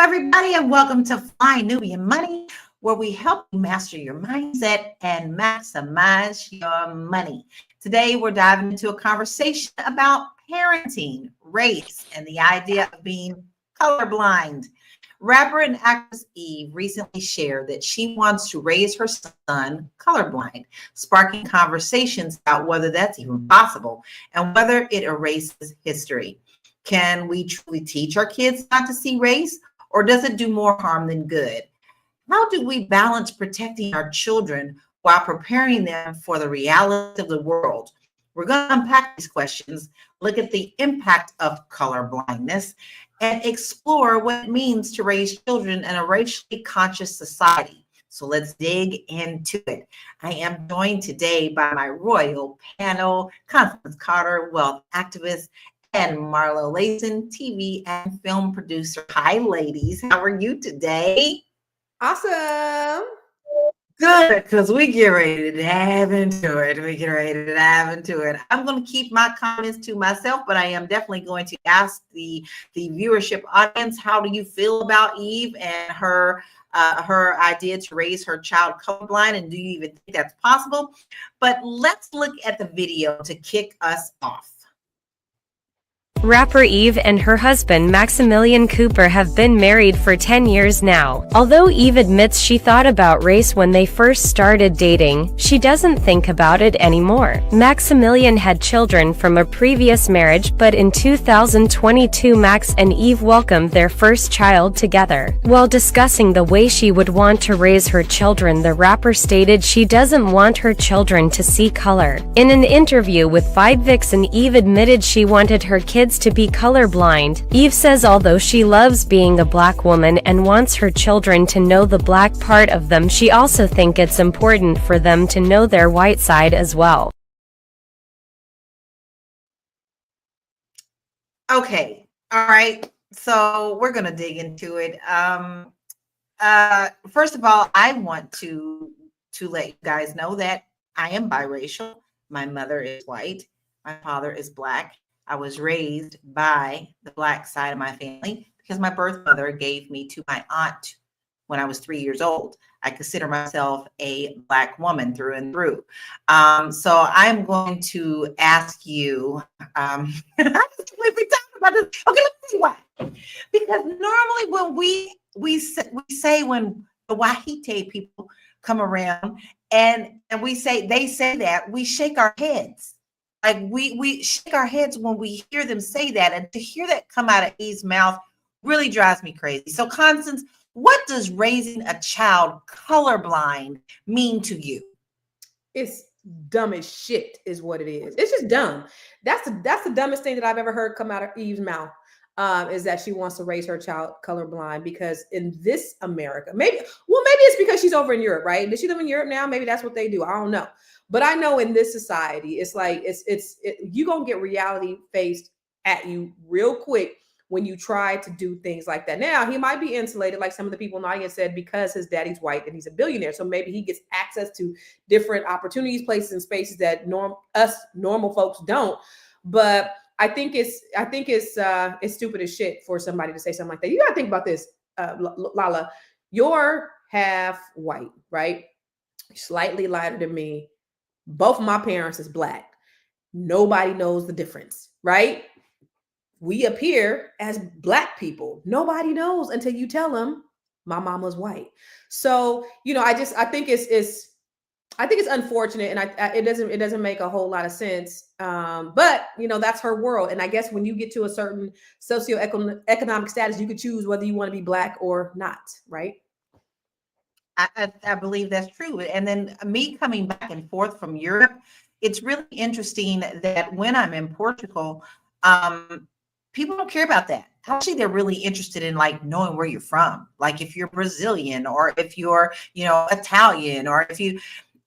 everybody, and welcome to Fly Nubian Money, where we help you master your mindset and maximize your money. Today, we're diving into a conversation about parenting, race, and the idea of being colorblind. Rapper and actress Eve recently shared that she wants to raise her son colorblind, sparking conversations about whether that's even possible and whether it erases history. Can we truly teach our kids not to see race, or does it do more harm than good? How do we balance protecting our children while preparing them for the reality of the world? We're going to unpack these questions, look at the impact of color blindness, and explore what it means to raise children in a racially conscious society. So let's dig into it. I am joined today by my royal panel, Constance Carter, wealth activist, and Marlo Layson, TV and film producer. Hi, ladies. How are you today? Awesome. Good, because we get ready to dive into it. I'm going to keep my comments to myself, but I am definitely going to ask the viewership audience, how do you feel about Eve and her idea to raise her child colorblind, and do you even think that's possible? But let's look at the video to kick us off. Rapper Eve and her husband Maximilian Cooper have been married for 10 years now. Although Eve admits she thought about race when they first started dating, she doesn't think about it anymore. Maximilian had children from a previous marriage, but in 2022 Max and Eve welcomed their first child together. While discussing the way she would want to raise her children, the rapper stated she doesn't want her children to see color. In an interview with Vibe Vixen, Eve admitted she wanted her kids to be colorblind. Eve says although she loves being a black woman and wants her children to know the black part of them, she also thinks it's important for them to know their white side as well. Okay, all right. So we're gonna dig into it. First of all, I want to let you guys know that I am biracial. My mother is white. My father is black. I was raised by the black side of my family because my birth mother gave me to my aunt when I was 3 years old. I consider myself a black woman through and through. So I'm going to ask you, we talk about this. Okay, let's see why. Because normally when we say when the Wahite people come around and we say, they say that, we shake our heads. Like we shake our heads when we hear them say that, and to hear that come out of Eve's mouth really drives me crazy. So, Constance, what does raising a child colorblind mean to you? It's dumb as shit, is what it is. It's just dumb. That's the dumbest thing that I've ever heard come out of Eve's mouth. Is that she wants to raise her child colorblind because in this America, maybe it's because she's over in Europe, right? Does she live in Europe now? Maybe that's what they do. I don't know. But I know in this society, it's like you gonna get reality faced at you real quick when you try to do things like that. Now, he might be insulated, like some of the people in the audience said, because his daddy's white and he's a billionaire. So maybe he gets access to different opportunities, places, and spaces that normal folks don't. But I think it's stupid as shit for somebody to say something like that. You gotta think about this, Lala. You're half white, right? Slightly lighter than me. Both of my parents is black. Nobody knows the difference, right? We appear as black people. Nobody knows until you tell them my mama's white. So, I think it's unfortunate, and it doesn't make a whole lot of sense. But that's her world, and I guess when you get to a certain socioeconomic status, you could choose whether you want to be black or not, right? I believe that's true. And then me coming back and forth from Europe, it's really interesting that when I'm in Portugal, people don't care about that. Actually, they're really interested in like knowing where you're from. Like if you're Brazilian or if you're, Italian or if you,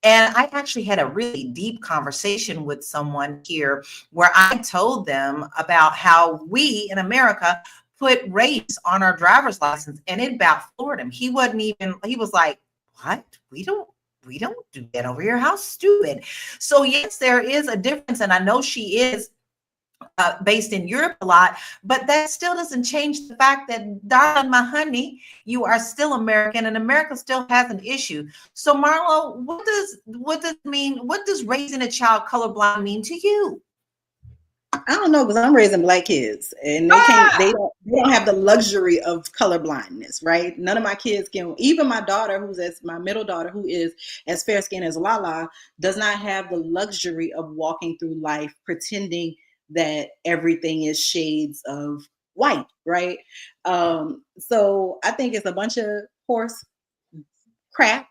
and I actually had a really deep conversation with someone here where I told them about how we in America put race on our driver's license, and it about floored him. He was like, what? We don't do that over here. How stupid. So yes, there is a difference. And I know she is based in Europe a lot, but that still doesn't change the fact that, darling, my honey, you are still American, and America still has an issue. So, Marlo, what does raising a child colorblind mean to you? I don't know, because I'm raising black kids, and they don't have the luxury of color blindness, right? None of my kids can. Even my daughter, my middle daughter, who is as fair skinned as Lala, does not have the luxury of walking through life pretending that everything is shades of white, right? So I think it's a bunch of horse crap.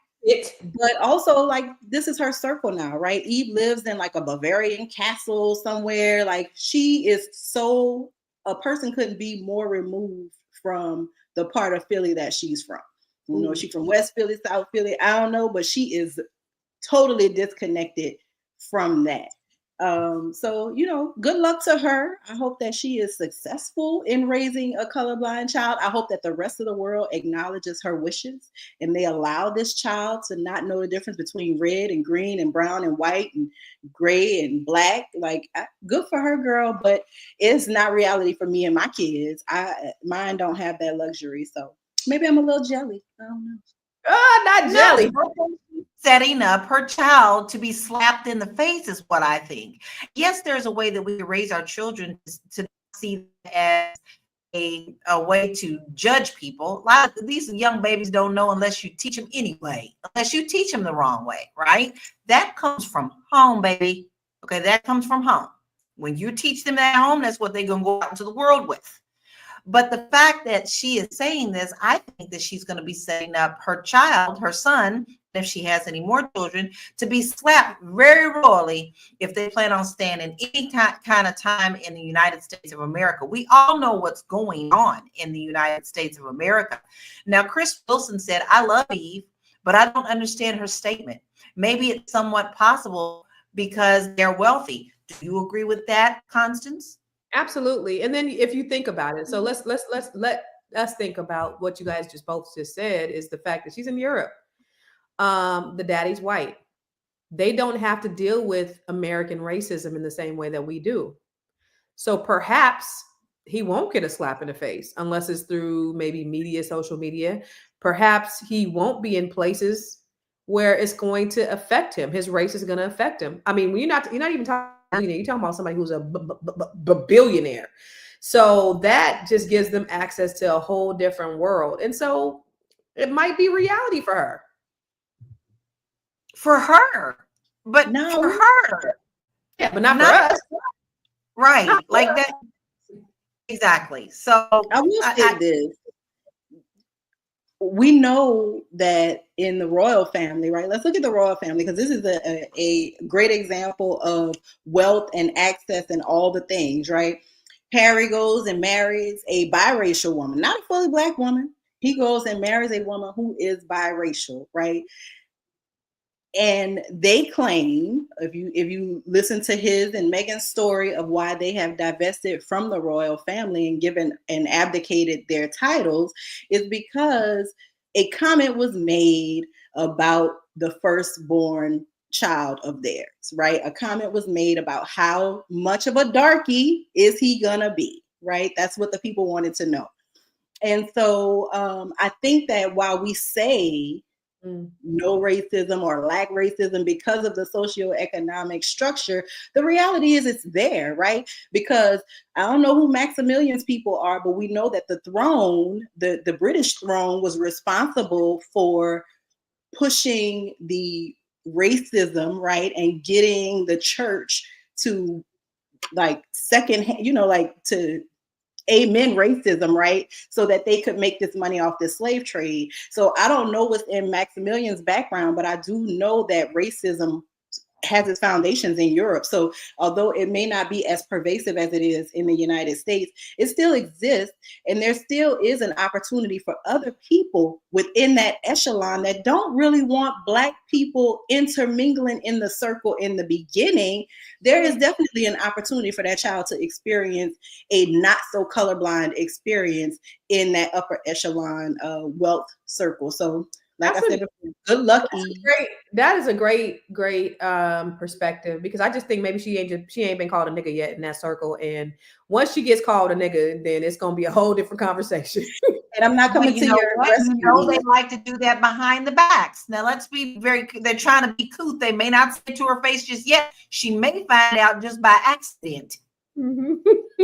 But also, like, this is her circle now, right? Eve lives in like a Bavarian castle somewhere. Like, she is a person couldn't be more removed from the part of Philly that she's from. You know, she's from West Philly, South Philly, I don't know, but she is totally disconnected from that. So, you know, good luck to her. I hope that she is successful in raising a colorblind child. I hope that the rest of the world acknowledges her wishes and they allow this child to not know the difference between red and green and brown and white and gray and black. Like, good for her, girl, but it's not reality for me and my kids. Mine don't have that luxury. So maybe I'm a little jelly. I don't know. Not jelly. Setting up her child to be slapped in the face is what I think. Yes, there's a way that we can raise our children to see as a way to judge people. A lot of these young babies don't know unless you teach them anyway, unless you teach them the wrong way, right? That comes from home, baby. Okay, that comes from home. When you teach them at home, that's what they're going to go out into the world with. But the fact that she is saying this, I think that she's going to be setting up her child, her son, if she has any more children, to be slapped very royally if they plan on standing any kind of time in the United States of America. We all know what's going on in the United States of America. Now, Chris Wilson said, I love Eve, but I don't understand her statement. Maybe it's somewhat possible because they're wealthy. Do you agree with that, Constance? Absolutely. And then if you think about it, so let us think about what you guys both said, is the fact that she's in Europe. The daddy's white. They don't have to deal with American racism in the same way that we do. So perhaps he won't get a slap in the face unless it's through maybe media, social media. Perhaps he won't be in places where it's going to affect him. His race is going to affect him. I mean, you're not even talking. You're talking about somebody who's a billionaire. So that just gives them access to a whole different world. And so it might be reality for her. For her. But no. For her. Yeah, but not for us. Right. Not like us. That. Exactly. So I will say this. We know that in the royal family, right? Let's look at the royal family, because this is a great example of wealth and access and all the things, right? Harry goes and marries a biracial woman, not a fully black woman. He goes and marries a woman who is biracial, right? And they claim, if you listen to his and Meghan's story of why they have divested from the royal family and given and abdicated their titles, is because a comment was made about the firstborn child of theirs, right? A comment was made about how much of a darkie is he gonna be, right? That's what the people wanted to know. And so I think that while we say no racism or lack racism because of the socioeconomic structure, the reality is it's there, right? Because I don't know who Maximilian's people are, but we know that the throne, the British throne, was responsible for pushing the racism, right? And getting the church to like to amen racism, right? So that they could make this money off the slave trade. So I don't know what's in Maximilian's background, but I do know that racism has its foundations in Europe. So although it may not be as pervasive as it is in the United States, it still exists. And there still is an opportunity for other people within that echelon that don't really want Black people intermingling in the circle in the beginning. There is definitely an opportunity for that child to experience a not so colorblind experience in that upper echelon wealth circle. So Like I said before, good luck, Eve. That is a great perspective, because I just think maybe she ain't been called a nigga yet in that circle, and once she gets called a nigga, then it's gonna be a whole different conversation. And I'm not coming to your rescue. You know, they like to do that behind the backs. Now let's be they're trying to be couth. They may not say it to her face just yet. She may find out just by accident. Mm-hmm.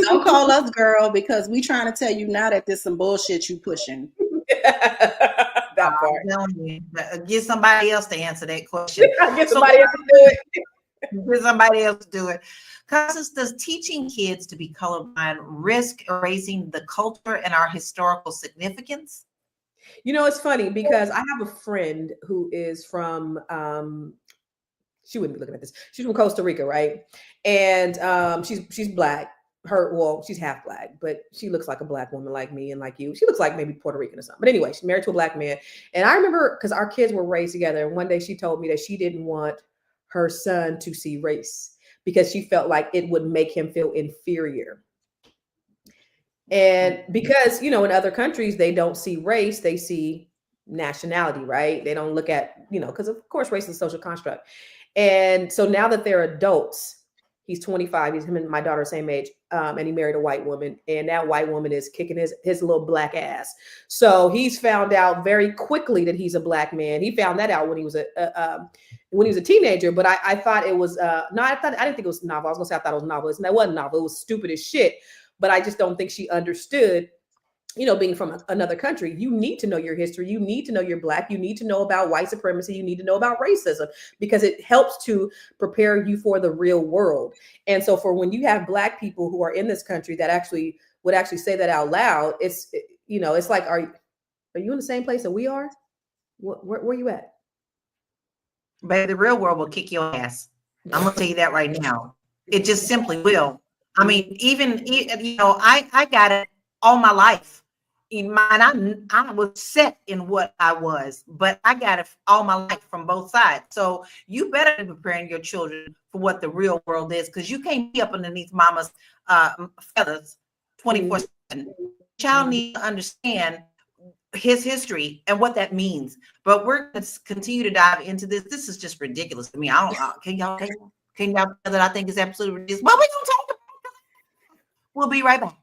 Don't call us girl, because we trying to tell you now that there's some bullshit you pushing. That part. Get somebody else to answer that question. Get somebody else to do it. Get somebody else to do it. Constance, does teaching kids to be colorblind risk erasing the culture and our historical significance? You know, it's funny because I have a friend who is from she wouldn't be looking at this. She's from Costa Rica, right? And she's black. She's half black, but she looks like a black woman like me and like you. She looks like maybe Puerto Rican or something. But anyway, she's married to a black man. And I remember, because our kids were raised together, and one day she told me that she didn't want her son to see race because she felt like it would make him feel inferior. And because, you know, in other countries, they don't see race, they see nationality, right? They don't look at, you know, because of course, race is a social construct. And so now that they're adults, he's 25, him and my daughter same age, and he married a white woman, and that white woman is kicking his little black ass. So he's found out very quickly that he's a black man. He found that out when he was a teenager. But I thought it was I didn't think it was novel. I was gonna say I thought it was novel. It wasn't novel. It was stupid as shit. But I just don't think she understood. You know, being from another country, you need to know your history. You need to know you're black. You need to know about white supremacy. You need to know about racism, because it helps to prepare you for the real world. And so for when you have black people who are in this country that would actually say that out loud, it's like, are you in the same place that we are? Where you at? But the real world will kick your ass. I'm going to tell you that right now. It just simply will. I mean, even, you know, I got it all my life. In mine, I was set in what I was, but I got it all my life from both sides. So you better be preparing your children for what the real world is, because you can't be up underneath mama's feathers 24/7. Child needs to understand his history and what that means. But we're going to continue to dive into this. This is just ridiculous to me. Can y'all tell that I think it's absolutely ridiculous? But we're going to talk about it. We'll be right back.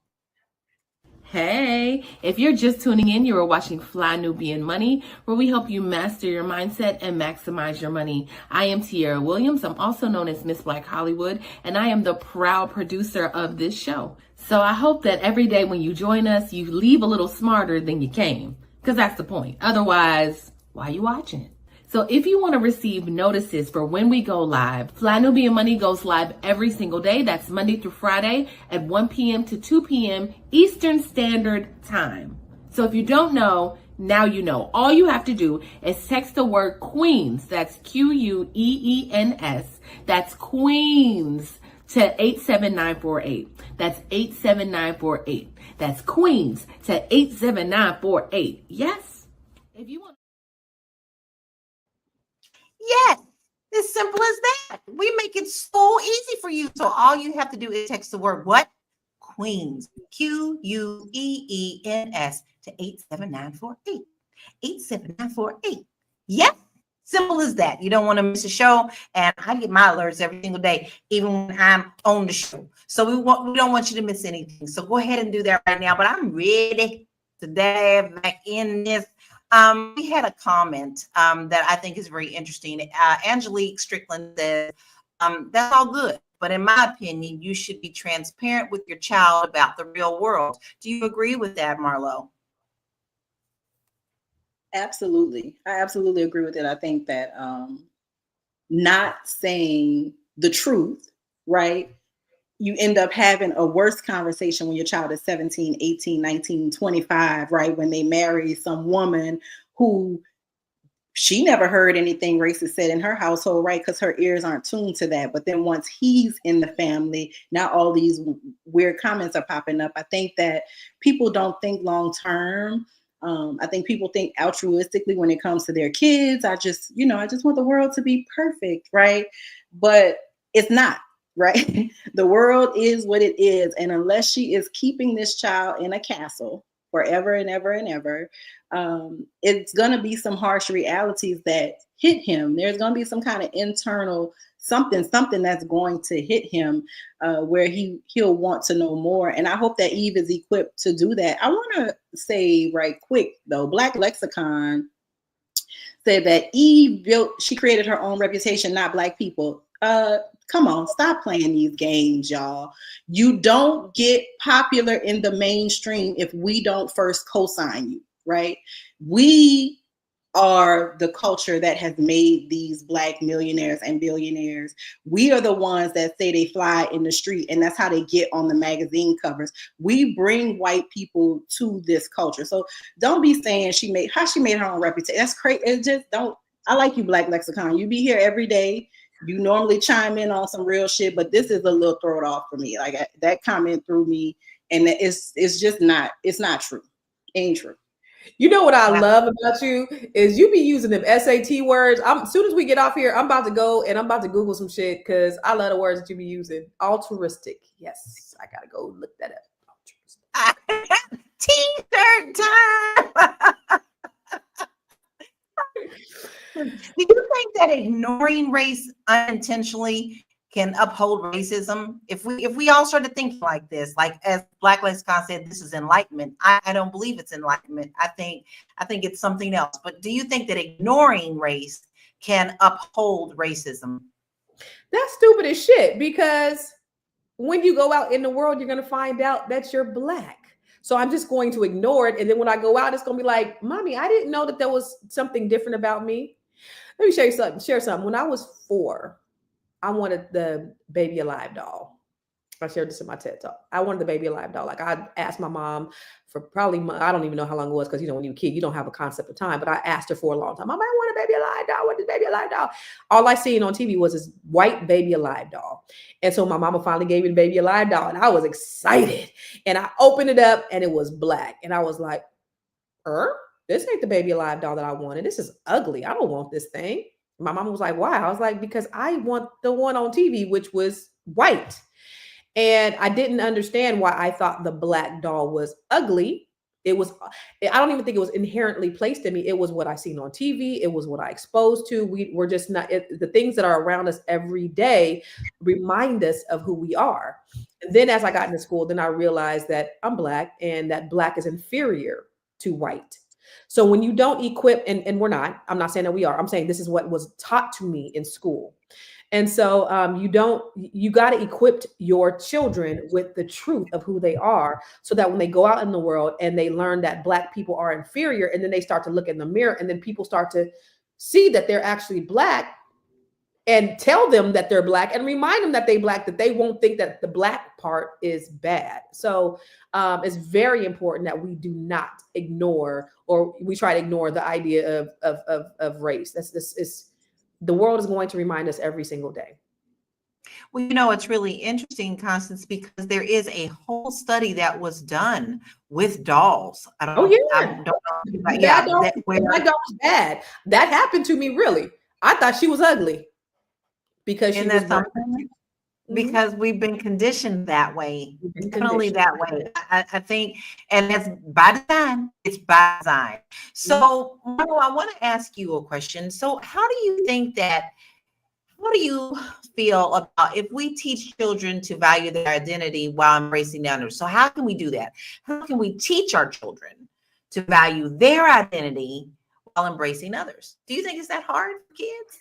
Hey, if you're just tuning in, you are watching Fly Nubian Money, where we help you master your mindset and maximize your money. I am Tiara Williams. I'm also known as Miss Black Hollywood, and I am the proud producer of this show. So I hope that every day when you join us, you leave a little smarter than you came, because that's the point. Otherwise, why are you watching? So if you want to receive notices for when we go live, Fly Nubian Money goes live every single day. That's Monday through Friday at 1 p.m. to 2 p.m. Eastern Standard Time. So if you don't know, now you know. All you have to do is text the word Queens, that's Queens, that's Queens, to 87948. That's 87948. That's Queens to 87948. Yes? If you want. Yes, as simple as that. We make it so easy for you. So all you have to do is text the word what? Queens. Queens to 87948. 87948. Yes, simple as that. You don't want to miss a show. And I get my alerts every single day, even when I'm on the show. So we don't want you to miss anything. So go ahead and do that right now. But I'm ready to dive back in this. We had a comment that I think is very interesting. Angelique Strickland says, that's all good, but in my opinion, you should be transparent with your child about the real world. Do you agree with that, Marlo? Absolutely. I absolutely agree with it. I think that not saying the truth, right? You end up having a worse conversation when your child is 17, 18, 19, 25, right? When they marry some woman who she never heard anything racist said in her household, right? Because her ears aren't tuned to that. But then once he's in the family, now all these weird comments are popping up. I think that people don't think long term. I think people think altruistically when it comes to their kids. I just want the world to be perfect, right? But it's not. Right? The world is what it is. And unless she is keeping this child in a castle, forever and ever and ever, it's going to be some harsh realities that hit him. There's going to be some kind of internal something that's going to hit him where he'll want to know more. And I hope that Eve is equipped to do that. I want to say right quick, though, Black Lexicon said that she created her own reputation, not Black people. Come on, stop playing these games, y'all. You don't get popular in the mainstream if we don't first co-sign you, right? We are the culture that has made these Black millionaires and billionaires. We are the ones that say they fly in the street, and that's how they get on the magazine covers. We bring white people to this culture. So don't be saying she made her own reputation. That's crazy. It just don't. I like you, Black Lexicon. You be here every day. You normally chime in on some real shit, but this is a little throw it off for me. Like that comment threw me, and it's just not. It's not true. It ain't true. You know what I love about you is you be using them SAT words. As soon as we get off here, I'm about to go and I'm about to Google some shit because I love the words that you be using. Altruistic. Yes, I gotta go look that up. T-shirt time. Do you think that ignoring race unintentionally can uphold racism? If we all started thinking like this, like as Black Lexicon said, this is enlightenment. I don't believe it's enlightenment. I think it's something else. But do you think that ignoring race can uphold racism? That's stupid as shit, because when you go out in the world, you're going to find out that you're Black. So I'm just going to ignore it. And then when I go out, it's going to be like, Mommy, I didn't know that there was something different about me. Let me share something. When I was 4, I wanted the Baby Alive doll. I shared this in my TED Talk. I wanted the Baby Alive doll. Like I asked my mom for probably, I don't even know how long it was, because when you're a kid, you don't have a concept of time. But I asked her for a long time. Mom, I want a Baby Alive doll. What is Baby Alive doll? All I seen on TV was this white Baby Alive doll. And so my mama finally gave me the Baby Alive doll, and I was excited. And I opened it up, and it was Black. And I was like, this ain't the Baby Alive doll that I wanted. This is ugly. I don't want this thing. My mama was like, why? I was like, because I want the one on TV, which was white. And I didn't understand why I thought the Black doll was ugly. I don't even think it was inherently placed in me. It was what I seen on TV. It was what I exposed to. We're just not, the things that are around us every day remind us of who we are. And then as I got into school, then I realized that I'm Black, and that Black is inferior to white. So when you don't equip, and I'm not saying that we are, I'm saying this is what was taught to me in school. And so you got to equip your children with the truth of who they are, so that when they go out in the world and they learn that Black people are inferior, and then they start to look in the mirror, and then people start to see that they're actually Black, and tell them that they're Black, and remind them that they're Black, that they won't think that the Black part is bad. So it's very important that we do not ignore, or we try to ignore the idea of race. The world is going to remind us every single day. Well, it's really interesting, Constance, because there is a whole study that was done with dolls. I don't know. That doll was bad. That happened to me, really. I thought she was ugly because she was Black. Because we've been conditioned that way, definitely that way. I think, and that's by design. It's by design. So, Marlo, I want to ask you a question. So, how do you feel about if we teach children to value their identity while embracing others? So, how can we do that? How can we teach our children to value their identity while embracing others? Do you think it's that hard for kids?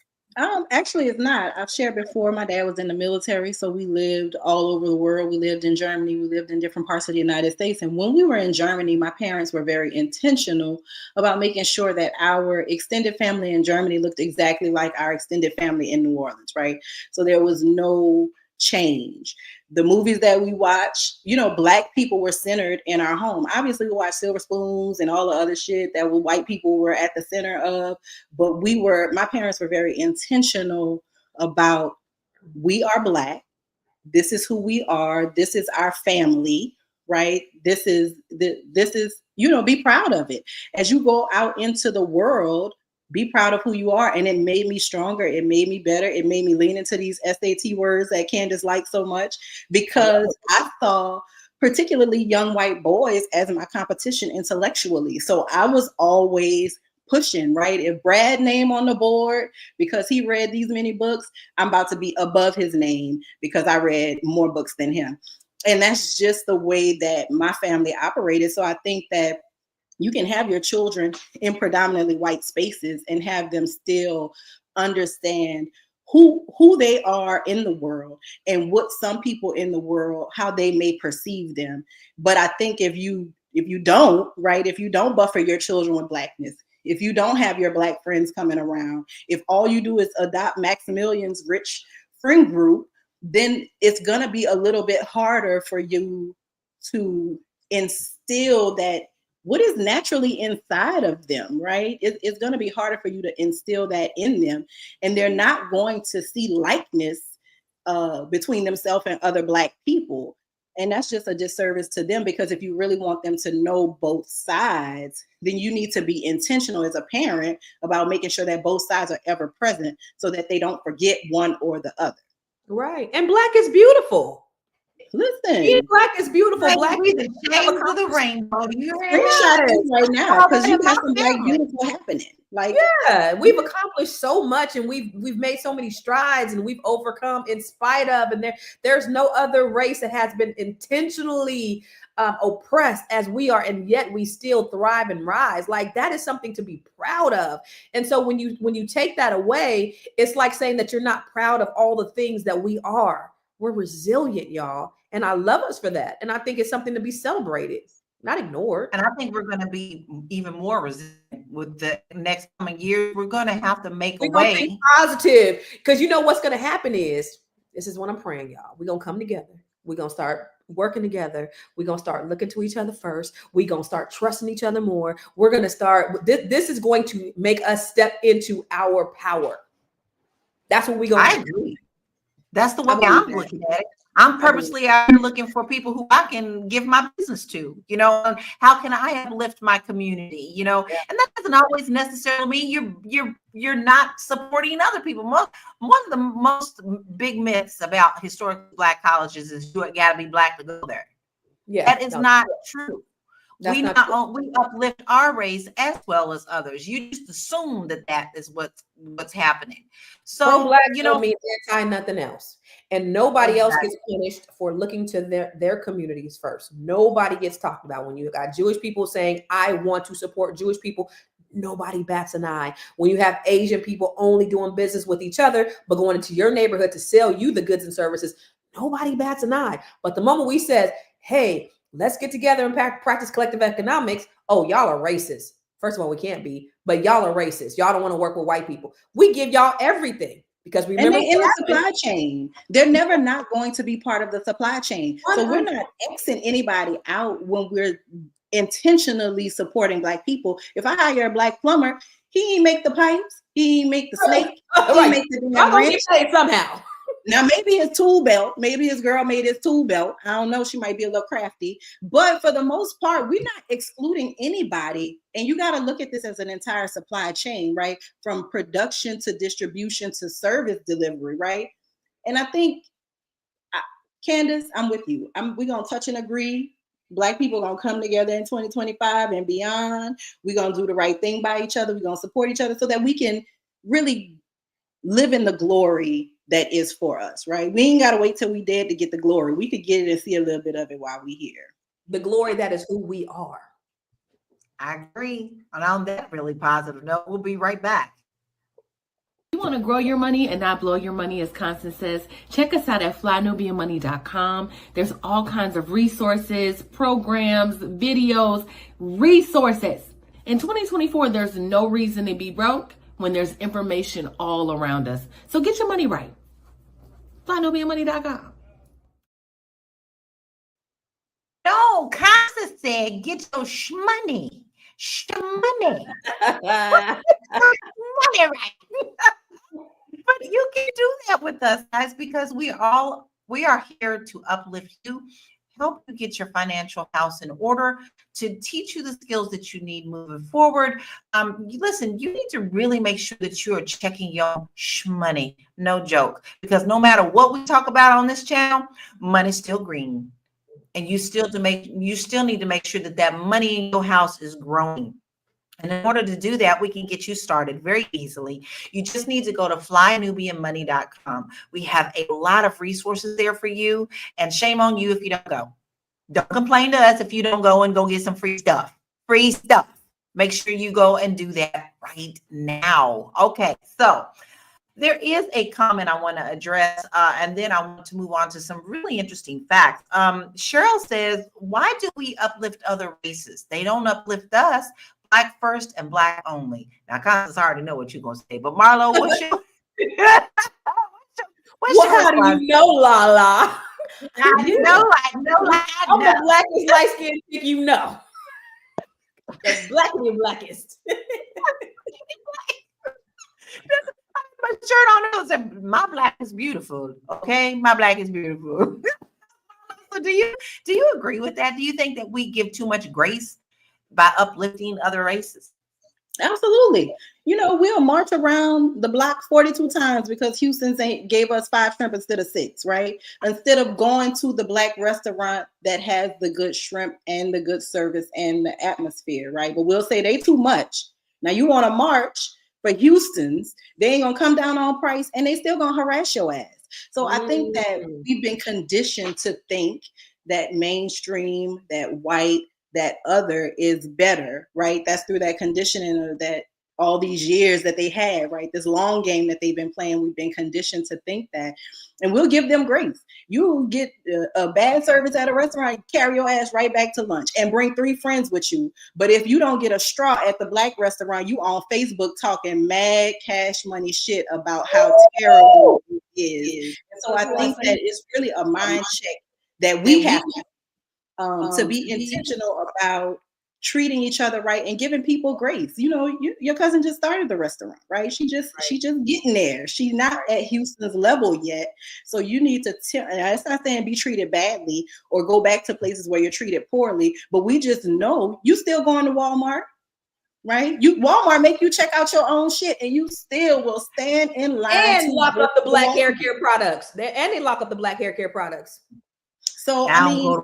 Actually, it's not. I've shared before, my dad was in the military, so we lived all over the world. We lived in Germany. We lived in different parts of the United States. And when we were in Germany, my parents were very intentional about making sure that our extended family in Germany looked exactly like our extended family in New Orleans, right? So there was no change. The movies that we watch, Black people were centered in our home. Obviously, we watched Silver Spoons and all the other shit that white people were at the center of. But my parents were very intentional about, we are Black. This is who we are. This is our family, right? This is, be proud of it. As you go out into the world, be proud of who you are. And it made me stronger. It made me better. It made me lean into these SAT words that Candace likes so much, because I saw particularly young white boys as my competition intellectually. So I was always pushing, right? If Brad name on the board because he read these many books, I'm about to be above his name because I read more books than him. And that's just the way that my family operated. So I think that you can have your children in predominantly white spaces and have them still understand who they are in the world and what some people in the world, how they may perceive them. But I think if you don't, right, if you don't buffer your children with blackness, if you don't have your black friends coming around, if all you do is adopt Maximilian's rich friend group, then it's going to be a little bit harder for you to instill that what is naturally inside of them, right? It's going to be harder for you to instill that in them. And they're not going to see likeness between themselves and other Black people. And that's just a disservice to them, because if you really want them to know both sides, then you need to be intentional as a parent about making sure that both sides are ever present so that they don't forget one or the other. Right. And Black is beautiful. Listen, Black is beautiful. Black Black is the shades of the rainbow. You screenshot it right now because you got some Black beautiful happening. Like, yeah, we've accomplished so much, and we've made so many strides, and we've overcome in spite of. And there's no other race that has been intentionally oppressed as we are, and yet we still thrive and rise. Like, that is something to be proud of. And so when you take that away, it's like saying that you're not proud of all the things that we are. We're resilient, y'all. And I love us for that. And I think it's something to be celebrated, not ignored. And I think we're going to be even more resilient with the next coming years. We're going to have to make a way. Think positive, because you know what's going to happen is, this is what I'm praying, y'all. We're going to come together. We're going to start working together. We're going to start looking to each other first. We're going to start trusting each other more. We're going to start, this is going to make us step into our power. That's what we're going to do. I agree. That's the way I'm looking at it. I'm purposely out here looking for people who I can give my business to, you know, how can I uplift my community, you know, and that doesn't always necessarily mean you're not supporting other people. One of the most big myths about historically Black colleges is you got to be Black to go there. Yeah, that is not true. We uplift our race as well as others. You just assume that is what's happening. So Black, you know, means anti nothing else, and nobody else gets punished for looking to their communities first. Nobody gets talked about. When you got Jewish people saying, "I want to support Jewish people," nobody bats an eye. When you have Asian people only doing business with each other, but going into your neighborhood to sell you the goods and services, nobody bats an eye. But the moment we said, "Hey, let's get together and practice collective economics," oh, y'all are racist. First of all, we can't be, but y'all are racist. Y'all don't want to work with white people. We give y'all everything because we remember in the supply chain. They're never not going to be part of the supply chain. So we're not Xing anybody out when we're intentionally supporting Black people. If I hire a Black plumber, he ain't make the pipes, he ain't make the snake, he ain't make the damn wrench. Somehow. Now, maybe his tool belt, maybe his girl made his tool belt. I don't know. She might be a little crafty. But for the most part, we're not excluding anybody. And you got to look at this as an entire supply chain, right? From production to distribution to service delivery, right? And I think, Candace, I'm with you. We're going to touch and agree. Black people are going to come together in 2025 and beyond. We're going to do the right thing by each other. We're going to support each other so that we can really live in the glory that is for us, right? We ain't got to wait till we dead to get the glory. We could get it and see a little bit of it while we here. The glory that is who we are. I agree. And on that really positive note, we'll be right back. You want to grow your money and not blow your money, as Constance says, check us out at flynubianmoney.com. There's all kinds of resources, programs, videos, resources. In 2024, there's no reason to be broke when there's information all around us. So get your money right. Flynubianmoney.com. No, Constance said, get your shmoney. Shmoney. Money right. But you can do that with us, guys, because we are here to uplift you, help you get your financial house in order, to teach you the skills that you need moving forward. Listen, you need to really make sure that you are checking your shmoney. No joke, because no matter what we talk about on this channel, money's still green. And you still need to make sure that that money in your house is growing. And in order to do that, we can get you started very easily. You just need to go to flynubianmoney.com. We have a lot of resources there for you. And shame on you if you don't go. Don't complain to us if you don't go and go get some free stuff. Free stuff. Make sure you go and do that right now. Okay, so there is a comment I want to address, and then I want to move on to some really interesting facts. Cheryl says, why do we uplift other races? They don't uplift us. Black first and black only. Now, Constance, I already know what you're going to say, but Marlo, what's your... How do you know, Lala? I know. I'm the blackest light-skinned chick you know. The blackest. My shirt on it said, my black is beautiful. Okay, my black is beautiful. So do you agree with that? Do you think that we give too much grace by uplifting other races? Absolutely. You know, we'll march around the block 42 times because Houston's gave us 5 shrimp instead of 6, right? Instead of going to the black restaurant that has the good shrimp and the good service and the atmosphere, right? But we'll say they too much. Now you want to march for Houston's, they ain't gonna come down on price and they still gonna harass your ass. So I think that we've been conditioned to think that mainstream, that white, that other is better, right? That's through that conditioning of that all these years that they had, right? This long game that they've been playing, we've been conditioned to think that, and we'll give them grace. You get a bad service at a restaurant, carry your ass right back to lunch and bring 3 friends with you. But if you don't get a straw at the black restaurant, you on Facebook talking mad cash money shit about how terrible it is. And so I think that it's really a mind check that we have to be intentional about treating each other right and giving people grace. You know, your cousin just started the restaurant, right? She just getting there. She's not at Houston's level yet. So you need to it's not saying be treated badly or go back to places where you're treated poorly, but we just know you still going to Walmart, right? Walmart make you check out your own shit and you still will stand in line and lock up the black hair care products. They lock up the black hair care products. So I mean,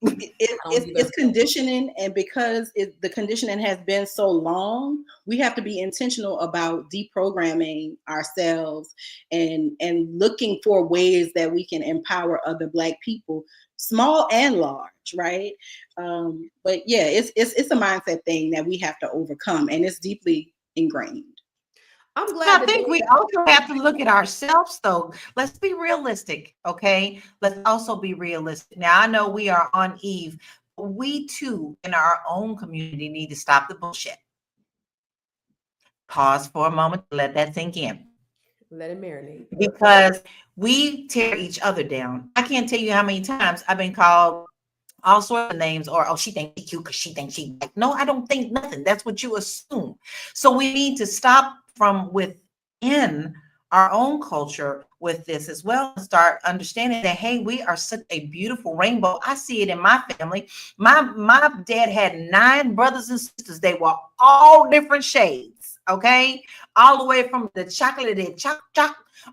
it's conditioning, and because the conditioning has been so long, we have to be intentional about deprogramming ourselves and looking for ways that we can empower other Black people, small and large, right? But yeah, it's a mindset thing that we have to overcome, and it's deeply ingrained. I'm glad. I think we also have to look at ourselves, though. Let's be realistic, okay? Let's also be realistic. Now, I know we are on Eve, but we too, in our own community, need to stop the bullshit. Pause for a moment to let that sink in. Let it marinate. Because we tear each other down. I can't tell you how many times I've been called all sorts of names, or oh, she thinks she cute because she thinks she like. No, I don't think nothing. That's what you assume. So we need to stop from within our own culture with this as well, and start understanding that, hey, we are such a beautiful rainbow. I see it in my family. My dad had 9 brothers and sisters. They were all different shades, okay? All the way from the chocolate choc,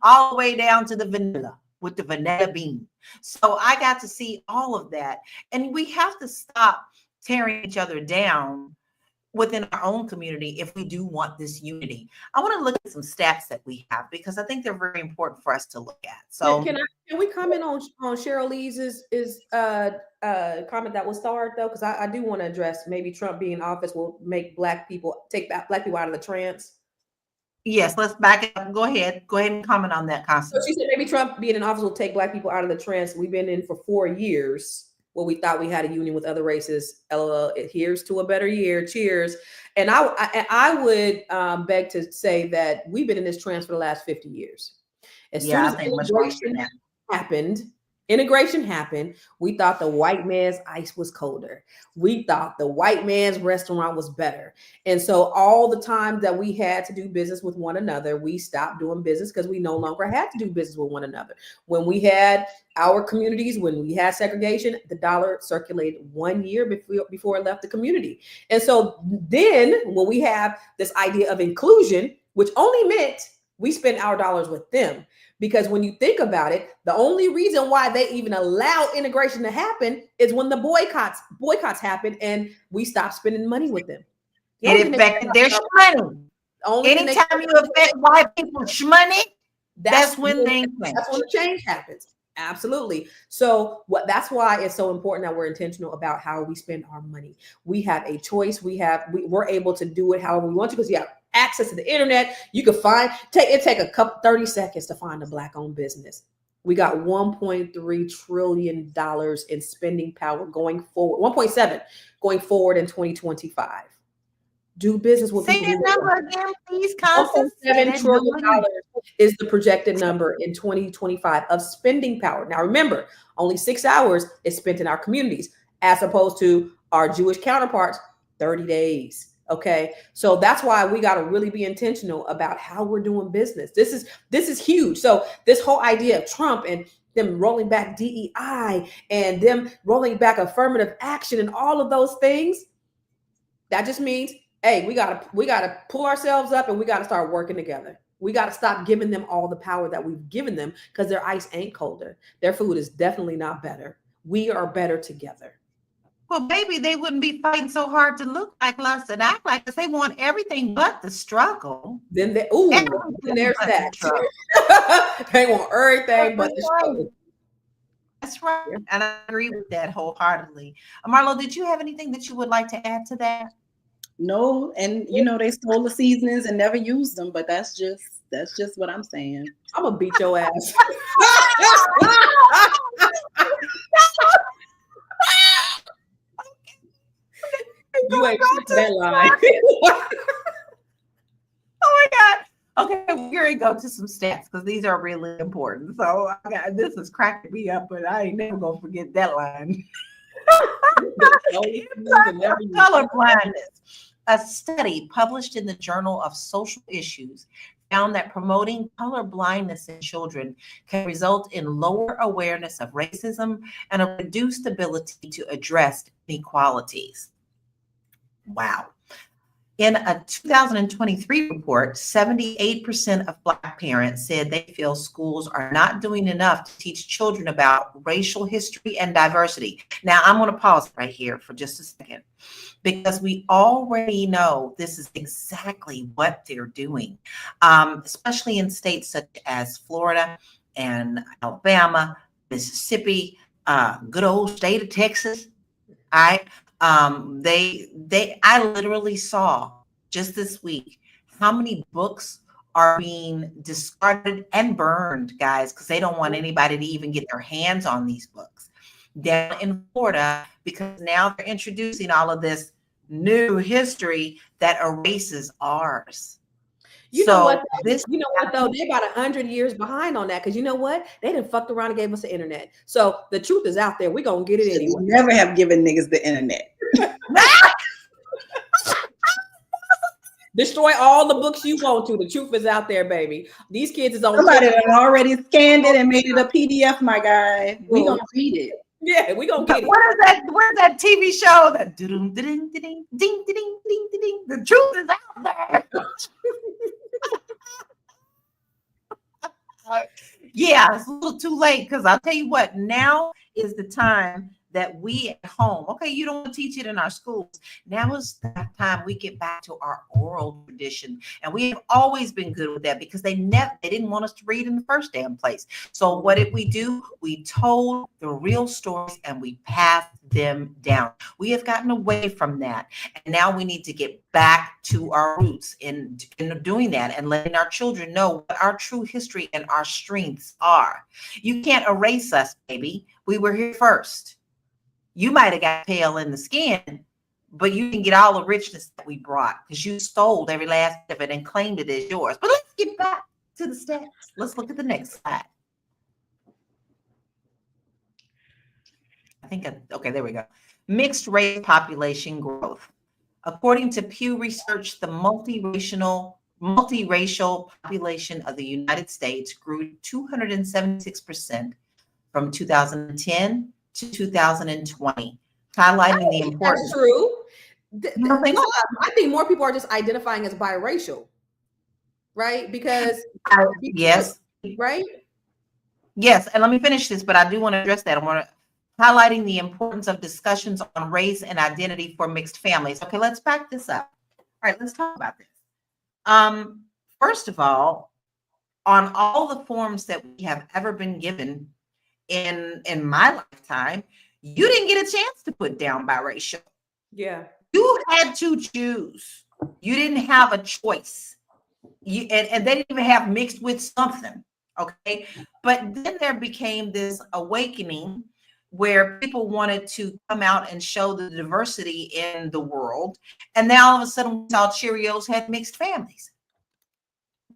all the way down to the vanilla with the vanilla bean. So I got to see all of that. And we have to stop tearing each other down within our own community if we do want this unity. I want to look at some stats that we have because I think they're very important for us to look at. So can we comment on Cheryl Lee's comment that was started though? Because I do want to address maybe Trump being in office will make Black people Black people out of the trance. Yes, let's back it up. Go ahead and comment on that, Constance. So she said maybe Trump being in office will take Black people out of the trance we've been in for 4 years. Well, we thought we had a union with other races. LOL, here's to a better year. Cheers. And I would beg to say that we've been in this trance for the last 50 years. As soon as integration happened, we thought the white man's ice was colder. We thought the white man's restaurant was better. And so all the time that we had to do business with one another, we stopped doing business because we no longer had to do business with one another. When we had our communities, when we had segregation, the dollar circulated 1 year before it left the community. And so then when we have this idea of inclusion, which only meant we spend our dollars with them, Because when you think about it, the only reason why they even allow integration to happen is when the boycotts happen and we stop spending money with them. It affected their money. Anytime you affect white people's money, that's when the change happens. Absolutely. So that's why it's so important that we're intentional about how we spend our money. We have a choice. We're able to do it however we want to, because you have access to the internet. You can take a couple 30 seconds to find a Black-owned business. We got $1.3 trillion in spending power going forward, 1.7 going forward in 2025. Do business with people. Say that number again, please, Constance. $1.7 trillion is the projected number in 2025 of spending power. Now, remember, only 6 hours is spent in our communities, as opposed to our Jewish counterparts, 30 days. Okay. So that's why we got to really be intentional about how we're doing business. This is huge. So this whole idea of Trump and them rolling back DEI and them rolling back affirmative action and all of those things, that just means, hey, we gotta pull ourselves up and we gotta start working together. We gotta stop giving them all the power that we've given them, because their ice ain't colder. Their food is definitely not better. We are better together. Well, maybe they wouldn't be fighting so hard to look like us and act like us. They want everything but the struggle. Then there's that. They want everything but the struggle. That's right. Yeah. And I agree with that wholeheartedly. Marlo, did you have anything that you would like to add to that? No, and they stole the seasonings and never used them, but that's just what I'm saying. I'm gonna beat your ass. You ain't that line. Oh my God. Okay, we're gonna go to some stats because these are really important. So this is cracking me up, but I ain't never gonna forget that line. Color blindness. A study published in the Journal of Social Issues found that promoting color blindness in children can result in lower awareness of racism and a reduced ability to address inequalities. Wow. In a 2023 report, 78% of Black parents said they feel schools are not doing enough to teach children about racial history and diversity. Now, I'm going to pause right here for just a second, because we already know this is exactly what they're doing, especially in states such as Florida and Alabama, Mississippi, good old state of Texas. All right. I literally saw just this week how many books are being discarded and burned, guys, because they don't want anybody to even get their hands on these books down in Florida, because now they're introducing all of this new history that erases ours. You know what though? They're about 100 years behind on that, because you know what? They done fucked around and gave us the internet. So the truth is out there. We're gonna get it anyway. Never have given niggas the internet. Destroy all the books you want to. The truth is out there, baby. These kids is on. Somebody had already scanned it and made it a PDF, my guy. We gonna read it. Yeah, we gonna get it. What is that? Where's that TV show? That ding ding ding ding ding ding ding. The truth is out there. Yeah, it's a little too late, because I'll tell you what, now is the time that we at home, okay, you don't want to teach it in our schools. Now is the time we get back to our oral tradition. And we have always been good with that, because they didn't want us to read in the first damn place. So what did we do? We told the real stories and we passed them down. We have gotten away from that. And now we need to get back to our roots in doing that and letting our children know what our true history and our strengths are. You can't erase us, baby. We were here first. You might have got pale in the skin, but you didn't get all the richness that we brought, because you stole every last bit of it and claimed it as yours. But let's get back to the stats. Let's look at the next slide. Okay, there we go. Mixed race population growth. According to Pew Research, the multiracial population of the United States grew 276% from 2010 to 2020, highlighting the importance. That's true. I think more people are just identifying as biracial, right? Because yes, right. Yes, and let me finish this, but I do want to address that. I want to highlighting the importance of discussions on race and identity for mixed families. Okay, let's back this up. All right, let's talk about this. First of all, on all the forms that we have ever been given in my lifetime, you didn't get a chance to put down biracial. Yeah. You had to choose. You didn't have a choice. And they didn't even have mixed with something. Okay. But then there became this awakening where people wanted to come out and show the diversity in the world. And now all of a sudden we saw Cheerios had mixed families.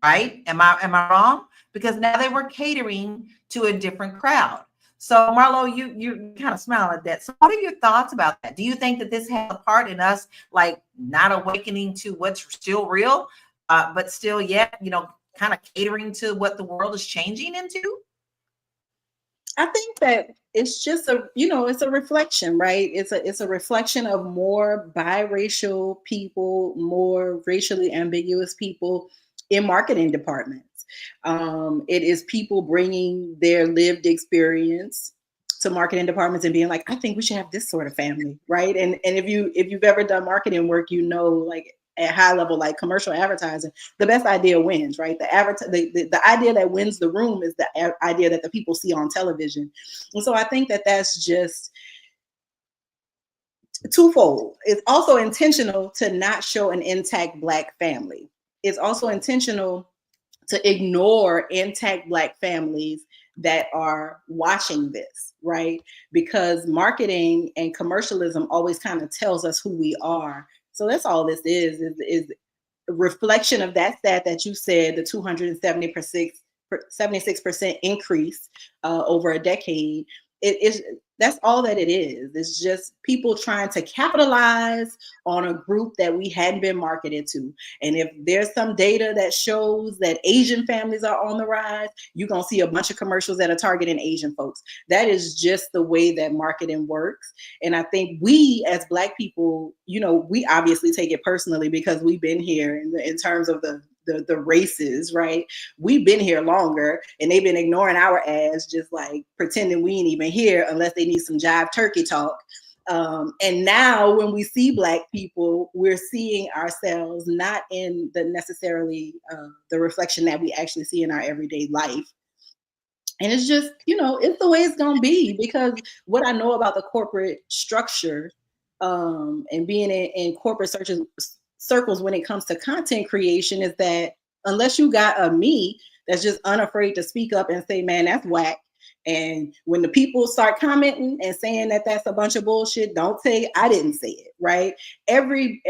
Right? Am I wrong? Because now they were catering to a different crowd. So Marlo, you kind of smile at that. So what are your thoughts about that? Do you think that this has a part in us like not awakening to what's still real, but still yet, kind of catering to what the world is changing into? I think that it's just it's a reflection, right? It's a reflection of more biracial people, more racially ambiguous people in marketing departments. It is people bringing their lived experience to marketing departments and being like, I think we should have this sort of family, right? And if you've ever done marketing work, like at high level, like commercial advertising, the best idea wins, right? The idea that wins the room is the idea that the people see on television. And so I think that that's just twofold. It's also intentional to not show an intact Black family. It's also intentional to ignore intact Black families that are watching this, right? Because marketing and commercialism always kind of tells us who we are. So that's all this is a reflection of that stat that you said, the 76% increase over a decade. That's all that it is. It's just people trying to capitalize on a group that we hadn't been marketed to. And if there's some data that shows that Asian families are on the rise, you're going to see a bunch of commercials that are targeting Asian folks. That is just the way that marketing works. And I think we as Black people, we obviously take it personally because we've been here in terms of the races, right? We've been here longer and they've been ignoring our ass, just like pretending we ain't even here unless they need some jive turkey talk. And now when we see Black people, we're seeing ourselves not in the necessarily the reflection that we actually see in our everyday life. And it's just, it's the way it's going to be, because what I know about the corporate structure and being in corporate circles when it comes to content creation is that unless you got a me that's just unafraid to speak up and say, man, that's whack. And when the people start commenting and saying that that's a bunch of bullshit, don't say I didn't say it, right? Every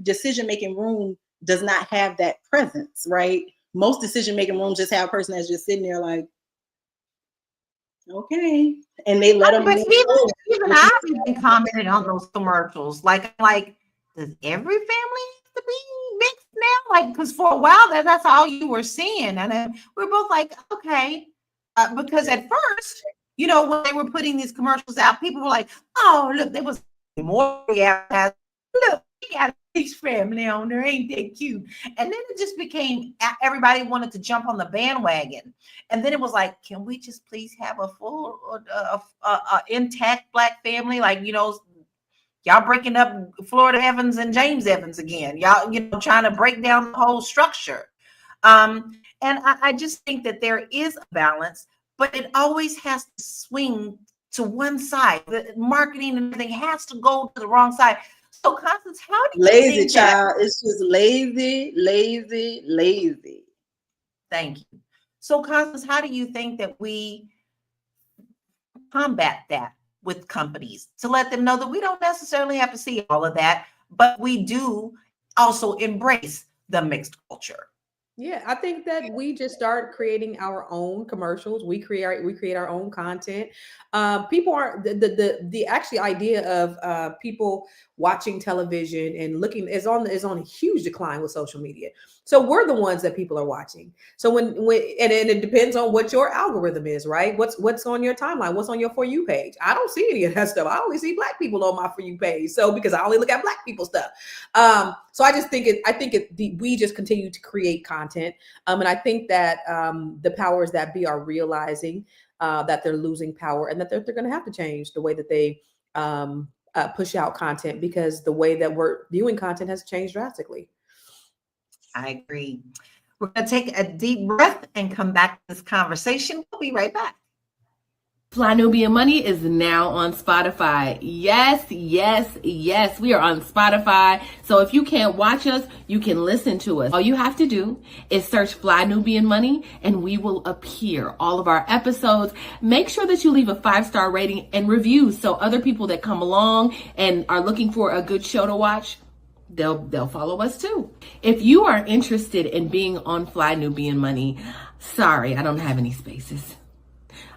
decision-making room does not have that presence, right? Most decision-making rooms just have a person that's just sitting there like, okay. And they let them. But even I've even commented on those commercials. Like, does every family have to be mixed now? Like, because for a while that's all you were seeing. And then we're both like, okay. Because at first, when they were putting these commercials out, people were like, oh, look, there was more advertising. Look, we got a mixed family on there. Ain't that cute? And then it just became everybody wanted to jump on the bandwagon. And then it was like, can we just please have a full intact Black family? Like, y'all breaking up Florida Evans and James Evans again. Y'all, trying to break down the whole structure. And I just think that there is a balance, but it always has to swing to one side. The marketing and everything has to go to the wrong side. So, Constance, how do you lazy think child? It's just lazy. Thank you. So, Constance, how do you think that we combat that with companies to let them know that we don't necessarily have to see all of that, but we do also embrace the mixed culture? Yeah, I think that we just start creating our own commercials. We create our own content. People aren't the actually idea of people watching television and looking is on a huge decline with social media. So we're the ones that people are watching. So when and it depends on what your algorithm is, right? What's on your timeline? What's on your For You page? I don't see any of that stuff. I only see Black people on my For You page. So because I only look at Black people stuff. So I just think we just continue to create content. And I think that the powers that be are realizing that they're losing power, and that they're going to have to change the way that they push out content, because the way that we're viewing content has changed drastically. I agree. We're going to take a deep breath and come back to this conversation. We'll be right back. Fly Nubian Money is now on Spotify. Yes, yes, yes. We are on Spotify. So if you can't watch us, you can listen to us. All you have to do is search Fly Nubian Money and we will appear. All of our episodes. Make sure that you leave a 5-star rating and reviews so other people that come along and are looking for a good show to watch, they'll follow us too. If you are interested in being on Fly Nubian Money, sorry, I don't have any spaces.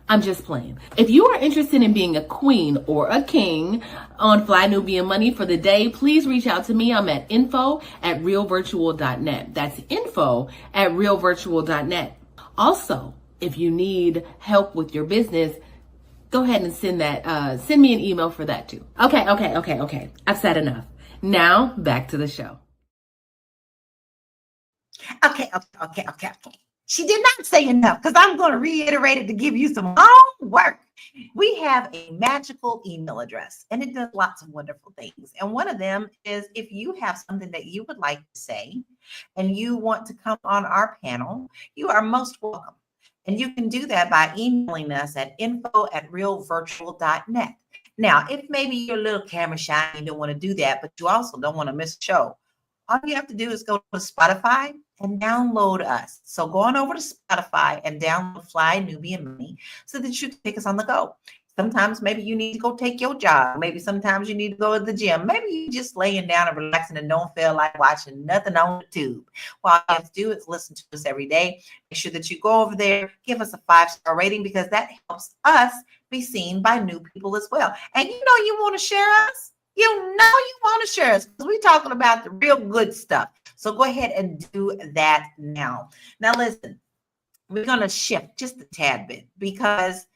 I'm just playing. If you are interested in being a queen or a king on Fly Nubian Money for the day, please reach out to me. I'm at info@realvirtual.net. That's info@realvirtual.net. Also, if you need help with your business, go ahead and send me an email for that too. Okay. I've said enough. Now back to the show. Okay. She did not say enough, because I'm going to reiterate it to give you some homework. We have a magical email address, and it does lots of wonderful things. And one of them is, if you have something that you would like to say and you want to come on our panel, you are most welcome. And you can do that by emailing us at info@realvirtual.net. Now, if maybe you're a little camera shy and you don't want to do that, but you also don't want to miss a show, all you have to do is go to Spotify and download us. So go on over to Spotify and download Fly Nubian Money so that you can take us on the go. Sometimes maybe you need to go take your job. Maybe sometimes you need to go to the gym. Maybe you just laying down and relaxing and don't feel like watching nothing on the tube. Well, all you have to do is listen to us every day. Make sure that you go over there, give us a 5-star rating, because that helps us be seen by new people as well. And you want to share us. You want to share us, because we're talking about the real good stuff. So go ahead and do that now. Now, listen, we're going to shift just a tad bit, because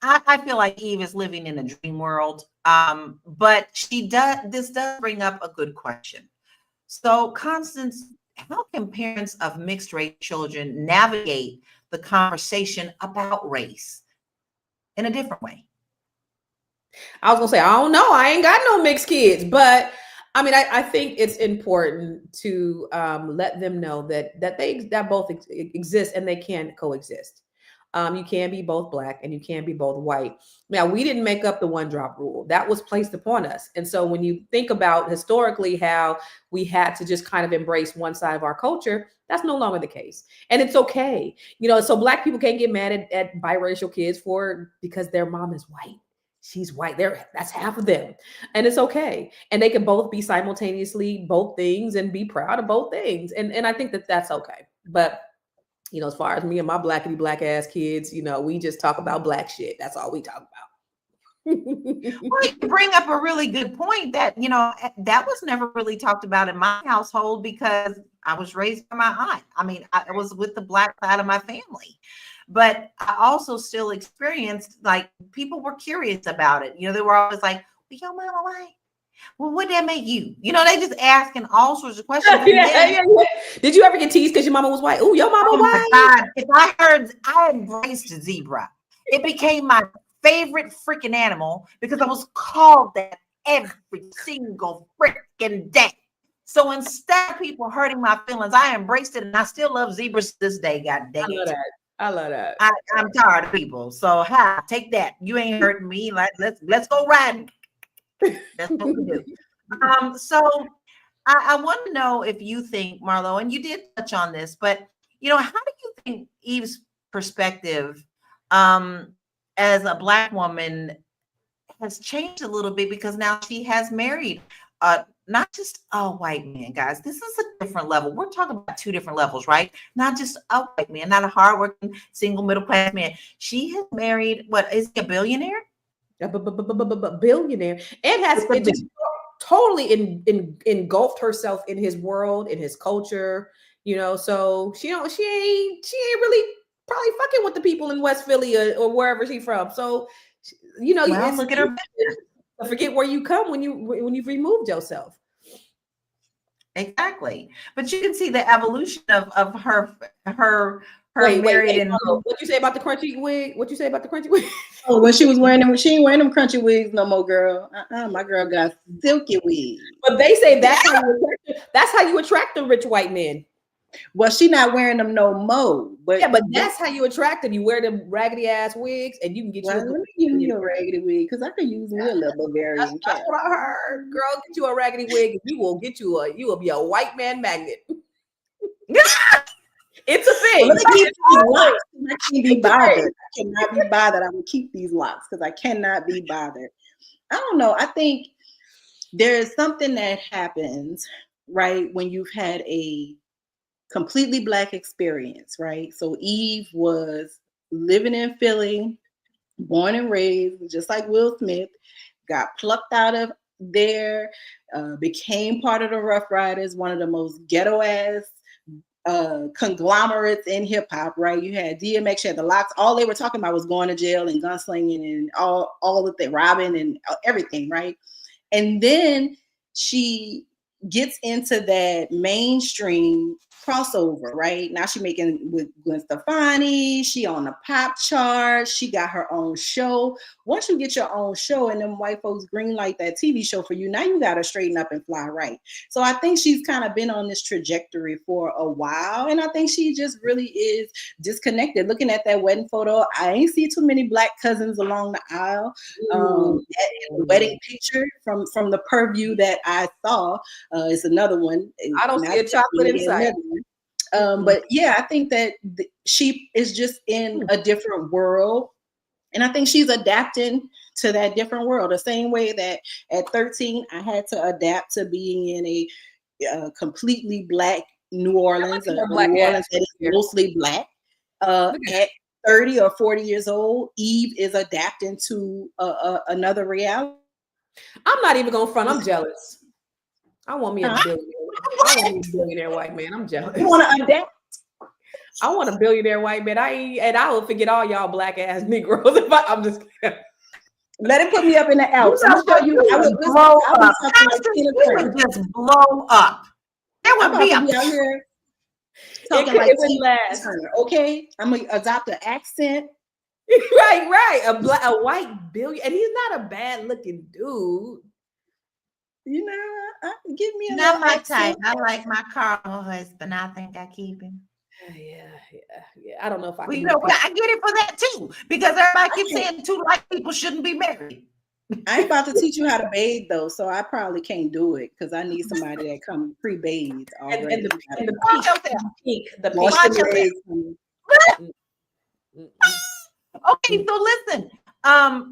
I feel like Eve is living in a dream world. But this does bring up a good question. So, Constance, how can parents of mixed race children navigate the conversation about race in a different way? I was gonna say, I don't know. I ain't got no mixed kids, but I mean, I think it's important to let them know that both exist and they can coexist. You can be both Black and you can be both white. Now, we didn't make up the 1-drop rule. That was placed upon us. And so when you think about historically how we had to just kind of embrace one side of our culture, that's no longer the case. And it's okay. So Black people can't get mad at biracial kids because their mom is white. She's white. That's half of them. And it's okay. And they can both be simultaneously both things and be proud of both things. And I think that that's okay. But as far as me and my blackity black ass kids, we just talk about Black shit. That's all we talk about. Well, you bring up a really good point that, that was never really talked about in my household, because I was raised by my aunt. I mean, I was with the Black side of my family. But I also still experienced, like, people were curious about it. They were always like, well, your mama white? Well, what did that make you? They just asking all sorts of questions. Yeah. Did you ever get teased because your mama was white? Oh, your mama white? My God. If I embraced a zebra, it became my favorite freaking animal, because I was called that every single freaking day. So instead of people hurting my feelings, I embraced it, and I still love zebras to this day. God dang it. I love that. I'm tired of people. So take that. You ain't hurting me. Like, let's go riding. That's what we do. So I want to know if you think, Marlo, and you did touch on this, but how do you think Eve's perspective as a Black woman has changed a little bit, because now she has married not just a white man, guys. This is a different level. We're talking about 2 different levels, right? Not just a white man, not a hardworking single middle class man. She has married, what is he, a billionaire? Billionaire, and has just totally engulfed herself in his world, in his culture. So she ain't really probably fucking with the people in West Philly or wherever she's from. So Look at her. Forget where you come when you've removed yourself. Exactly. But you can see the evolution of her her married and what you say about the crunchy wig? What you say about the crunchy wig? Oh, when she was wearing them, she ain't wearing them crunchy wigs no more, girl. My girl got silky wigs. But they say that's how you attract the rich white men. Well, she not wearing them no more. But yeah, but that's how you attract them. You wear them raggedy ass wigs, and you can get well, let me give you a raggedy wig because I could use me a little Bavarian cat. That's what I heard. Girl, get you a raggedy wig, and you will be a white man magnet. It's a thing. Well, let me keep these locks. I can't be bothered. I cannot be bothered. I will keep these locks because I cannot be bothered. I don't know. I think there is something that happens, right, when you've had a completely Black experience, right? So Eve was living in Philly, born and raised, just like Will Smith, got plucked out of there, became part of the Rough Riders, one of the most ghetto ass conglomerates in hip hop, right? You had DMX, you had the Locks. All they were talking about was going to jail and gunslinging and all the thing, robbing and everything, right? And then she gets into that mainstream crossover, right? Now she making with Gwen Stefani, she on the pop chart, she got her own show. Once you get your own show and them white folks greenlight that TV show for you, now you got to straighten up and fly right. So I think she's kind of been on this trajectory for a while, and I think she just really is disconnected. Looking at that wedding photo, I ain't see too many Black cousins along the aisle. The wedding picture from the purview that I saw is another one. I don't see a chocolate inside. But yeah, I think that she is just in a different world. And I think she's adapting to that different world. The same way that at 13, I had to adapt to being in a completely Black New Orleans, New Orleans that is mostly Black. At 30 or 40 years old, Eve is adapting to another reality. I'm not even going to front. I'm jealous. I want me a billionaire. I want me a billionaire white man. I'm jealous. You want to adapt? I want a billionaire white man. I will forget all y'all Black ass Negroes. I'm just kidding. Let it put me up in the Alps. I would blow up. We would just blow up. There would be out here talking like Tina Turner. Okay, I'm gonna adopt an accent. Right. A white billion, and he's not a bad looking dude. You know, give me a not my type. I like my Carl husband. I think I keep him. Yeah. I don't know if I. Well, you know, I get it for that too, because everybody keeps saying two Black people shouldn't be married. I ain't about to teach you how to bathe though, so I probably can't do it because I need somebody that come pre-bathed already. And the pink. Okay, so listen.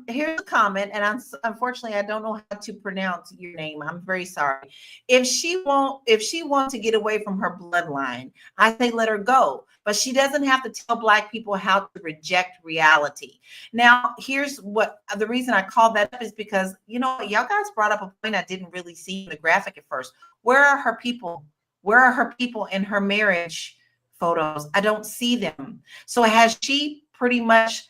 Here's a comment, and unfortunately I don't know how to pronounce your name. I'm very sorry. If she wants to get away from her bloodline, I say let her go. But she doesn't have to tell Black people how to reject reality. Now, here's what the reason I called that up is because y'all guys brought up a point I didn't really see in the graphic at first. Where are her people? Where are her people in her marriage photos? I don't see them. So has she pretty much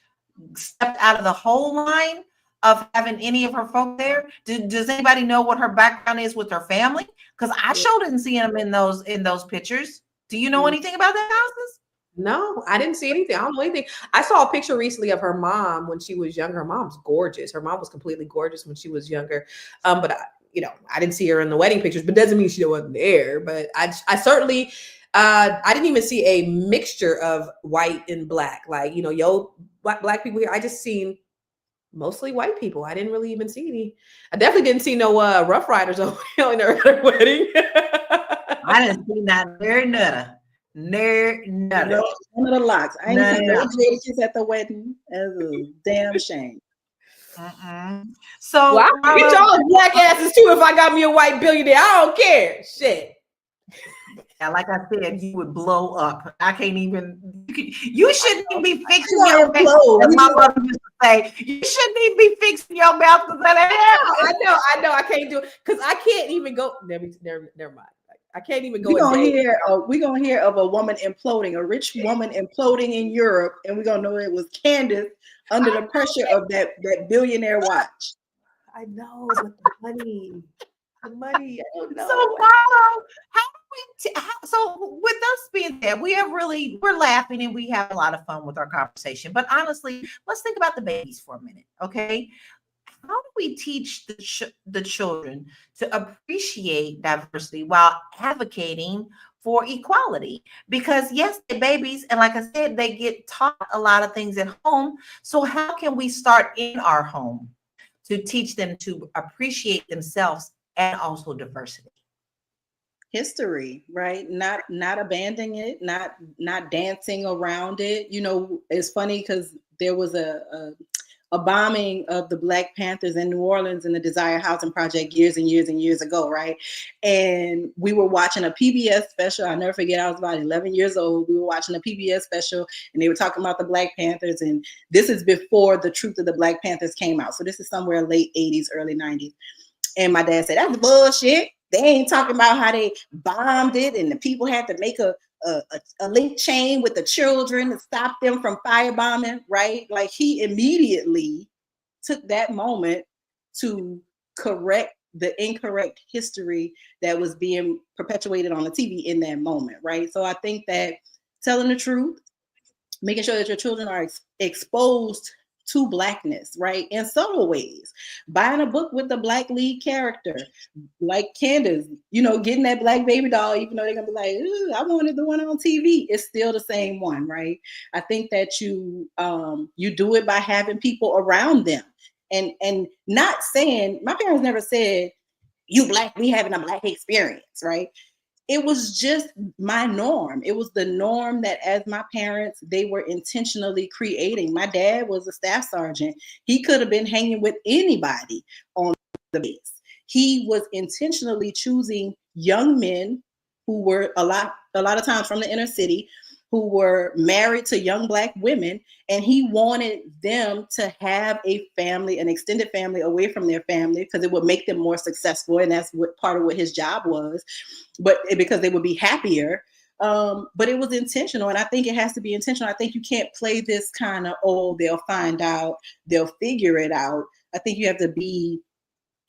stepped out of the whole line of having any of her folk there? Does anybody know what her background is with her family? Because I sure didn't see them in those pictures. Do you know anything about their houses? No, I didn't see anything. I don't know anything. I saw a picture recently of her mom when she was younger. Her mom's gorgeous. Her mom was completely gorgeous when she was younger. But I didn't see her in the wedding pictures, but doesn't mean she wasn't there. But I certainly, I didn't even see a mixture of white and Black. Like, Black people here. I just seen mostly white people. I didn't really even see any. I definitely didn't see no Rough Riders over in her wedding. I didn't see not very nutter. None of the Locks. I ain't seen no Jadakiss at the wedding. That's a damn shame. So I'll get y'all Black asses too if I got me a white billionaire. I don't care. Shit. Yeah, like I said, you would blow up. I can't even. You shouldn't even be fixing your mouth. As my mother used to say, you shouldn't even be fixing your mouth because I know. I can't do it because I can't even go. Never mind. I can't even go. We're gonna hear of a woman imploding, a rich woman imploding in Europe, and we're gonna know it was Candace under the pressure of that billionaire watch. I know, but the money. I don't know. So, Marlo, how So with us being there, we're laughing and we have a lot of fun with our conversation. But honestly, let's think about the babies for a minute, okay? How do we teach the children to appreciate diversity while advocating for equality? Because yes, they're babies, and like I said, they get taught a lot of things at home. So how can we start in our home to teach them to appreciate themselves and also diversity? History, right? Not abandoning it, not dancing around it. You know, it's funny because there was a bombing of the Black Panthers in New Orleans in the Desire Housing Project years and years and years ago, right? And we were watching a PBS special. I'll never forget, I was about 11 years old. We were watching a PBS special and they were talking about the Black Panthers. And this is before The Truth of the Black Panthers came out. So this is somewhere late 80s, early 90s. And my dad said, that's bullshit. They ain't talking about how they bombed it and the people had to make a link chain with the children to stop them from firebombing, right? Like he immediately took that moment to correct the incorrect history that was being perpetuated on the TV in that moment, right? So I think that telling the truth, making sure that your children are exposed to Blackness, right? In subtle ways. Buying a book with the Black lead character, like Candace, you know, getting that Black baby doll, even though they're gonna be like, I wanted the one on TV. It's still the same one, right? I think that you do it by having people around them. And not saying, my parents never said, you Black, we having a Black experience, right? It was just my norm. It was the norm that as my parents, they were intentionally creating. My dad was a staff sergeant. He could have been hanging with anybody on the base. He was intentionally choosing young men who were a lot of times from the inner city, who were married to young Black women, and he wanted them to have a family, an extended family away from their family, because it would make them more successful, and that's what part of what his job was, but because they would be happier. But it was intentional, and I think it has to be intentional. I think you can't play this kind of, oh, they'll find out, they'll figure it out. I think you have to be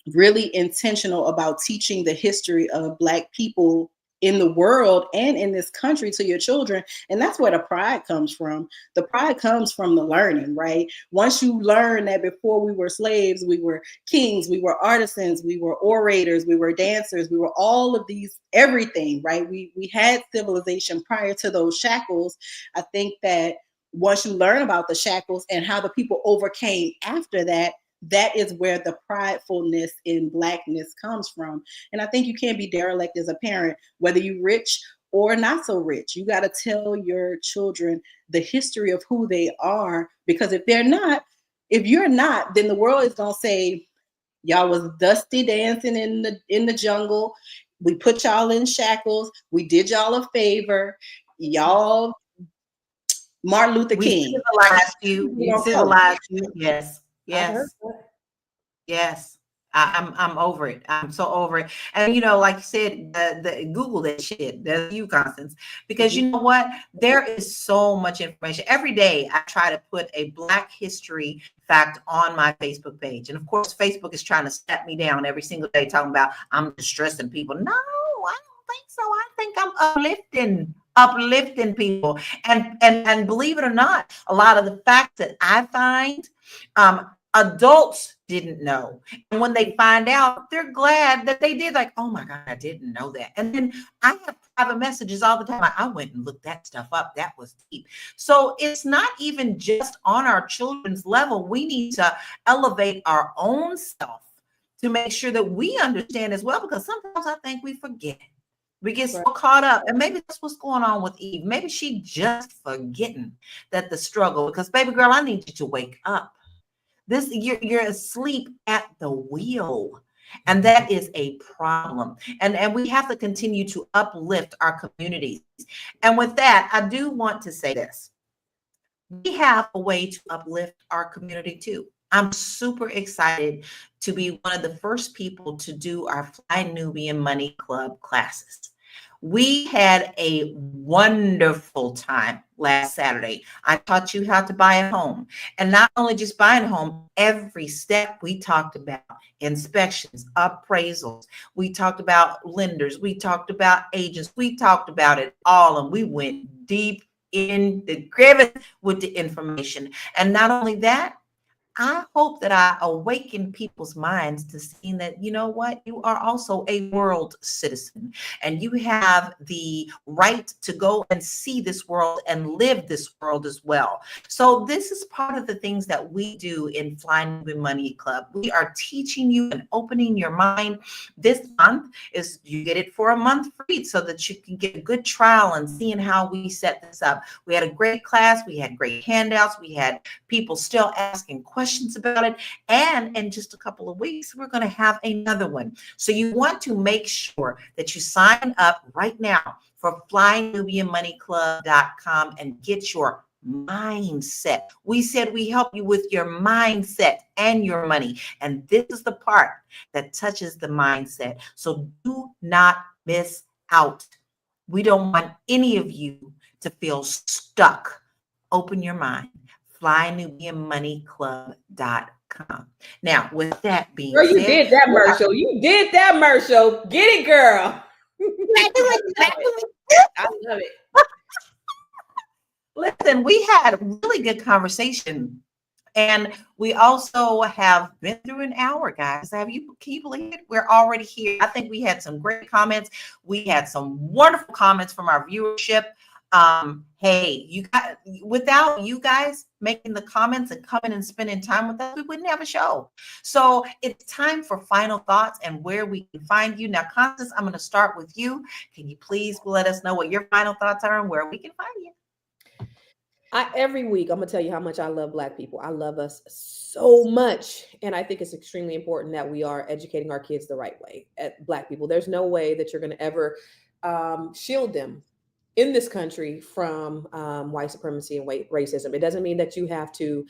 really intentional about teaching the history of Black people in the world and in this country to your children. And that's where the pride comes from. The pride comes from the learning, right? Once you learn that before we were slaves, we were kings, we were artisans, we were orators, we were dancers, we were all of these, everything, right? We had civilization prior to those shackles. I think that once you learn about the shackles and how the people overcame after that, that is where the pridefulness in Blackness comes from. And I think you can't be derelict as a parent, whether you're rich or not so rich. You got to tell your children the history of who they are, because if you're not, then the world is going to say, y'all was dusty dancing in the jungle. We put y'all in shackles. We did y'all a favor. Y'all, Martin Luther King. We civilized you. Yes. Yes. Yes. I'm over it. I'm so over it. And you know, like you said, the Google that shit, the you Constance, because you know what? There is so much information. Every day I try to put a Black history fact on my Facebook page. And of course, Facebook is trying to step me down every single day, talking about I'm distressing people. No, I don't think so. I think I'm uplifting people. And believe it or not, a lot of the facts that I find, adults didn't know. And when they find out, they're glad that they did. Like, oh my God, I didn't know that. And then I have private messages all the time. I went and looked that stuff up. That was deep. So it's not even just on our children's level. We need to elevate our own self to make sure that we understand as well, because sometimes I think we forget. We get so caught up, and maybe that's what's going on with Eve. Maybe she just forgetting that the struggle, because baby girl, I need you to wake up. You're asleep at the wheel, and that is a problem. And we have to continue to uplift our communities. And with that, I do want to say this: we have a way to uplift our community too. I'm super excited to be one of the first people to do our Fly Nubian Money Club classes. We had a wonderful time last Saturday. I taught you how to buy a home. And not only just buying a home, every step we talked about inspections, appraisals. We talked about lenders. We talked about agents. We talked about it all. And we went deep in the crevice with the information. And not only that, I hope that I awaken people's minds to seeing that, you know what, you are also a world citizen and you have the right to go and see this world and live this world as well. So this is part of the things that we do in Fly Nubian Money Club. We are teaching you and opening your mind. This month is you get it for a month free so that you can get a good trial and seeing how we set this up. We had a great class. We had great handouts. We had people still asking questions about it. And in just a couple of weeks, we're going to have another one. So you want to make sure that you sign up right now for flynubianmoneyclub.com and get your mindset. We said we help you with your mindset and your money. And this is the part that touches the mindset. So do not miss out. We don't want any of you to feel stuck. Open your mind. flynubianmoneyclub.com. Now, with that being Girl, you said, did that, Marshall. You did that, Marshall. Get it, girl. I love it. Listen, we had a really good conversation. And we also have been through an hour, guys. Can you believe it? We're already here. I think we had some great comments. We had some wonderful comments from our viewership. Hey, you got, without you guys making the comments and coming and spending time with us, we wouldn't have a show. So it's time for final thoughts and where we can find you. Now, Constance, I'm going to start with you. Can you please let us know what your final thoughts are and where we can find you? Every week, I'm going to tell you how much I love Black people. I love us so much. And I think it's extremely important that we are educating our kids the right way at Black people. There's no way that you're going to ever shield them in this country from white supremacy and racism. It doesn't mean that you have to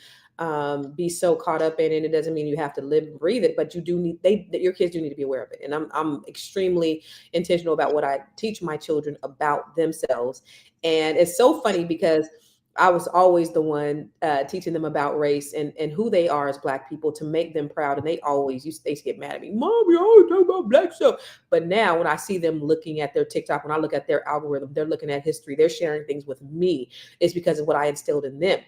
be so caught up in it. It doesn't mean you have to live and breathe it, but you do need, your kids do need to be aware of it. And I'm extremely intentional about what I teach my children about themselves. And it's so funny because I was always the one teaching them about race and who they are as Black people to make them proud. And they used to get mad at me. Mom, you always talk about Black stuff. But now when I see them looking at their TikTok, when I look at their algorithm, they're looking at history, they're sharing things with me. It's because of what I instilled in them.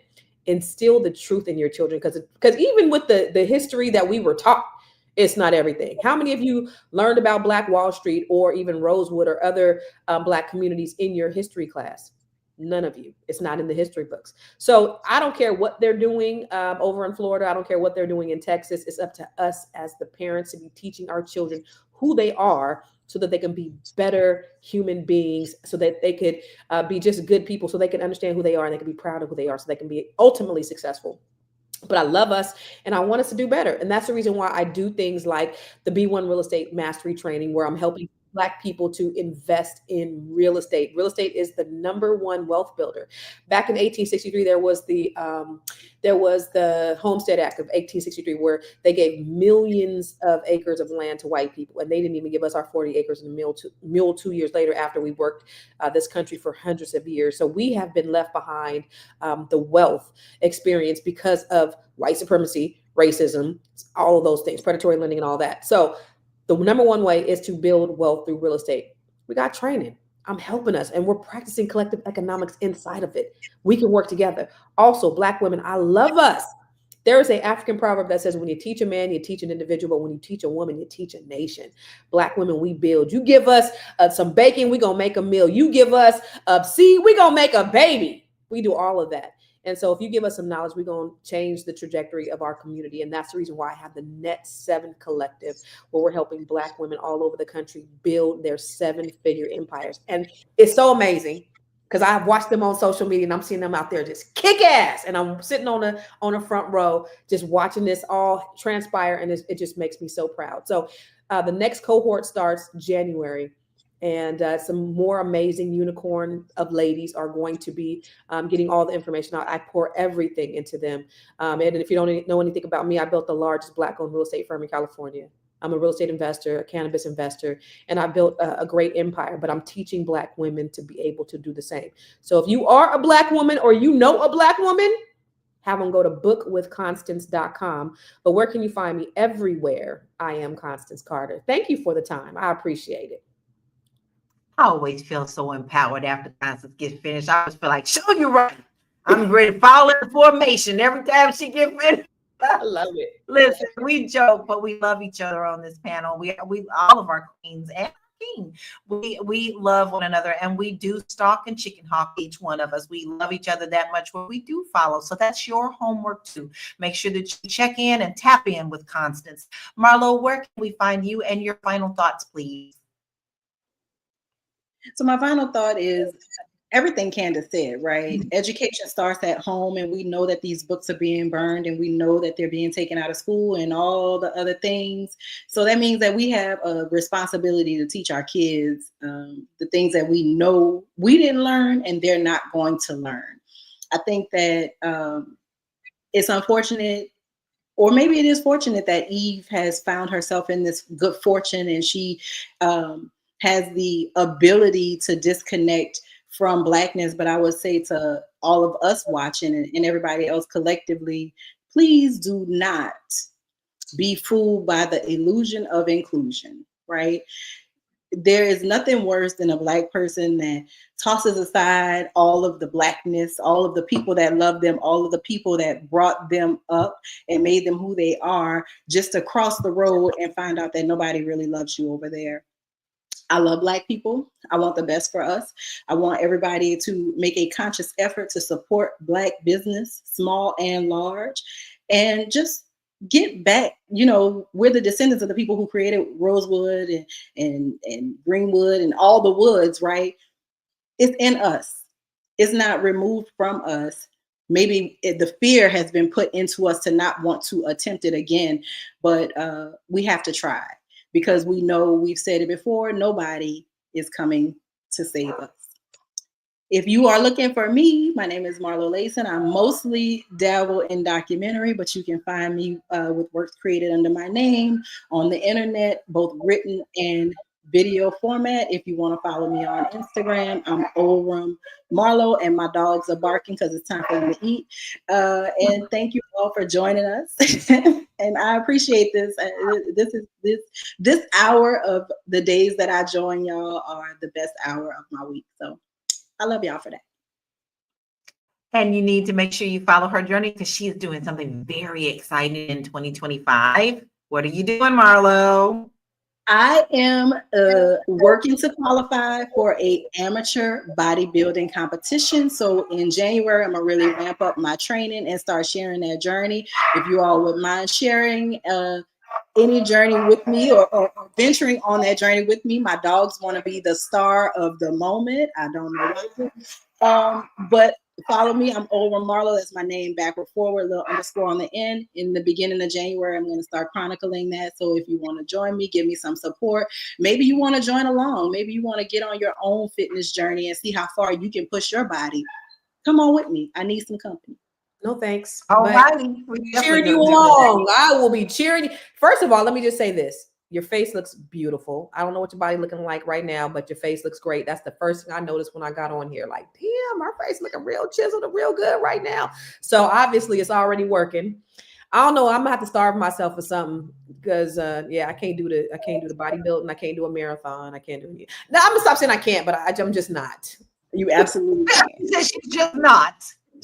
Instill the truth in your children. Because even with the history that we were taught, it's not everything. How many of you learned about Black Wall Street or even Rosewood or other Black communities in your history class? None of you. It's not in the history books. So I don't care what they're doing over in Florida. I don't care what they're doing in Texas. It's up to us as the parents to be teaching our children who they are so that they can be better human beings, so that they could be just good people, so they can understand who they are and they can be proud of who they are, so they can be ultimately successful. But I love us and I want us to do better. And that's the reason why I do things like the B1 Real Estate Mastery Training, where I'm helping Black people to invest in real estate. Real estate is the #1 wealth builder. Back in 1863, there was the Homestead Act of 1863, where they gave millions of acres of land to white people, and they didn't even give us our 40 acres in the mule 2 years later after we worked this country for hundreds of years. So we have been left behind the wealth experience because of white supremacy, racism, all of those things, predatory lending and all that. So the #1 way is to build wealth through real estate. We got training. I'm helping us, and we're practicing collective economics inside of it. We can work together. Also, Black women, I love us. There is an African proverb that says, when you teach a man, you teach an individual, but when you teach a woman, you teach a nation. Black women, we build. You give us some bacon, we're going to make a meal. You give us a seed, we're going to make a baby. We do all of that. And so if you give us some knowledge, we're going to change the trajectory of our community. And that's the reason why I have the Net 7 Collective, where we're helping Black women all over the country build their 7-figure empires. And it's so amazing because I've watched them on social media and I'm seeing them out there just kick ass. And I'm sitting on the front row, just watching this all transpire. And it just makes me so proud. So the next cohort starts January. And some more amazing unicorn of ladies are going to be getting all the information out. I pour everything into them. And if you don't know anything about me, I built the largest Black-owned real estate firm in California. I'm a real estate investor, a cannabis investor, and I built a great empire, but I'm teaching Black women to be able to do the same. So if you are a Black woman or you know a Black woman, have them go to bookwithconstance.com. But where can you find me? Everywhere. I am Constance Carter. Thank you for the time. I appreciate it. I always feel so empowered after Constance gets finished. I always feel like, show you right. I'm ready to follow the formation every time she gets finished. I love it. Listen, we joke, but we love each other on this panel. We all of our queens and king. We love one another, and we do stalk and chicken hawk each one of us. We love each other that much where we do follow. So that's your homework too. Make sure that you check in and tap in with Constance. Marlo, where can we find you and your final thoughts, please? So my final thought is everything Candace said, right? Education starts at home, and we know that these books are being burned, and we know that they're being taken out of school and all the other things. So that means that we have a responsibility to teach our kids the things that we know we didn't learn and they're not going to learn. I think that it's unfortunate, or maybe it is fortunate, that Eve has found herself in this good fortune, and she has the ability to disconnect from Blackness. But I would say to all of us watching and everybody else collectively, please do not be fooled by the illusion of inclusion, right? There is nothing worse than a Black person that tosses aside all of the Blackness, all of the people that love them, all of the people that brought them up and made them who they are, just to cross the road and find out that nobody really loves you over there. I love Black people. I want the best for us. I want everybody to make a conscious effort to support Black business, small and large, and just get back. You know, we're the descendants of the people who created Rosewood and Greenwood and all the woods, right? It's in us. It's not removed from us. Maybe the fear has been put into us to not want to attempt it again, but we have to try. Because we know, we've said it before, nobody is coming to save us. If you are looking for me, my name is Marlo Layson. I mostly dabble in documentary, but you can find me with works created under my name on the internet, both written and video format. If you want to follow me on Instagram, I'm Oram Marlo, and my dogs are barking because it's time for them to eat. And thank you all for joining us. And I appreciate this. This hour of the days that I join y'all are the best hour of my week. So I love y'all for that. And you need to make sure you follow her journey, because she is doing something very exciting in 2025. What are you doing, Marlo? I am working to qualify for an amateur bodybuilding competition. So in January, I'm going to really ramp up my training and start sharing that journey. If you all would mind sharing any journey with me, or venturing on that journey with me. My dogs want to be the star of the moment. I don't know why. But follow me. I'm Oram Marlo. That's my name, backward, forward, little underscore on the end. In the beginning of January, I'm going to start chronicling that. So if you want to join me, give me some support. Maybe you want to join along. Maybe you want to get on your own fitness journey and see how far you can push your body. Come on with me. I need some company. No thanks. All righty. Cheering you along. I will be cheering you. First of all, let me just say this. Your face looks beautiful. I don't know what your body looking like right now, but your face looks great. That's the first thing I noticed when I got on here. Like, damn, my face looking real chiseled and real good right now. So obviously it's already working. I don't know. I'm gonna have to starve myself for something, because I can't do the bodybuilding. I can't do a marathon. I can't do it. Now I'm gonna stop saying I can't, but I'm just not. You absolutely can. She's just not.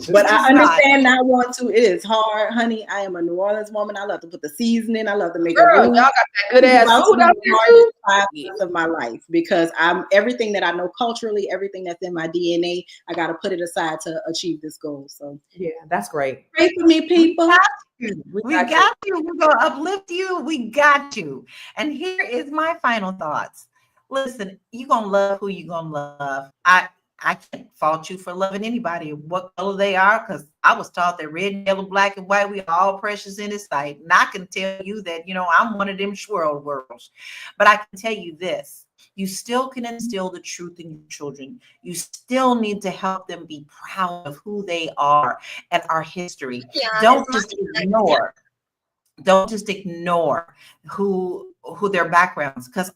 But I understand not want to. It is hard, honey. I am a New Orleans woman. I love to put the seasoning. I love to make Girl, a y'all got that good ass food out there too. 5 months of my life, because I'm everything that I know culturally, everything that's in my DNA. I got to put it aside to achieve this goal. So yeah, that's great. Pray for me, people. We got you. We're gonna uplift you. We got you. And here is my final thoughts. Listen, you're gonna love who you're gonna love. I can't fault you for loving anybody, what color they are, because I was taught that red, yellow, black, and white, we are all precious in His sight. And I can tell you that, I'm one of them swirl worlds. But I can tell you this, you still can instill the truth in your children. You still need to help them be proud of who they are and our history. Don't just ignore Don't just ignore who their backgrounds, because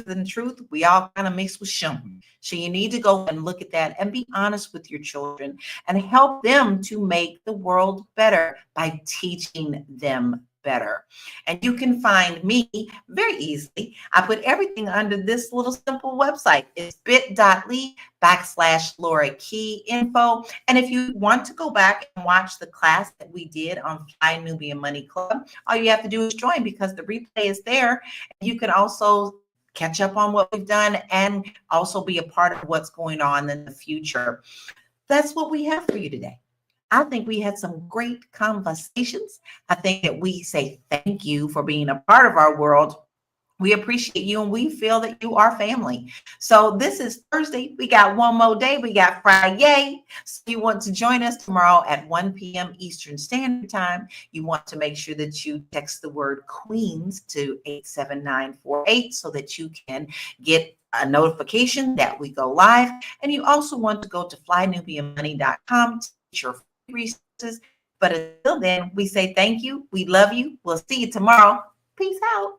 in truth, we all kind of mix with some. So you need to go and look at that and be honest with your children and help them to make the world better by teaching them better. And you can find me very easily. I put everything under this little simple website. It's bit.ly/Laura Key info. And if you want to go back and watch the class that we did on Fly Nubian Money Club, all you have to do is join, because the replay is there. You can also catch up on what we've done and also be a part of what's going on in the future. That's what we have for you today. I think we had some great conversations. I think that we say thank you for being a part of our world. We appreciate you, and we feel that you are family. So this is Thursday. We got one more day. We got Friday. So you want to join us tomorrow at 1 p.m. Eastern Standard Time. You want to make sure that you text the word Queens to 87948 so that you can get a notification that we go live. And you also want to go to flynubianmoney.com to get your resources. But until then, we say thank you. We love you. We'll see you tomorrow. Peace out.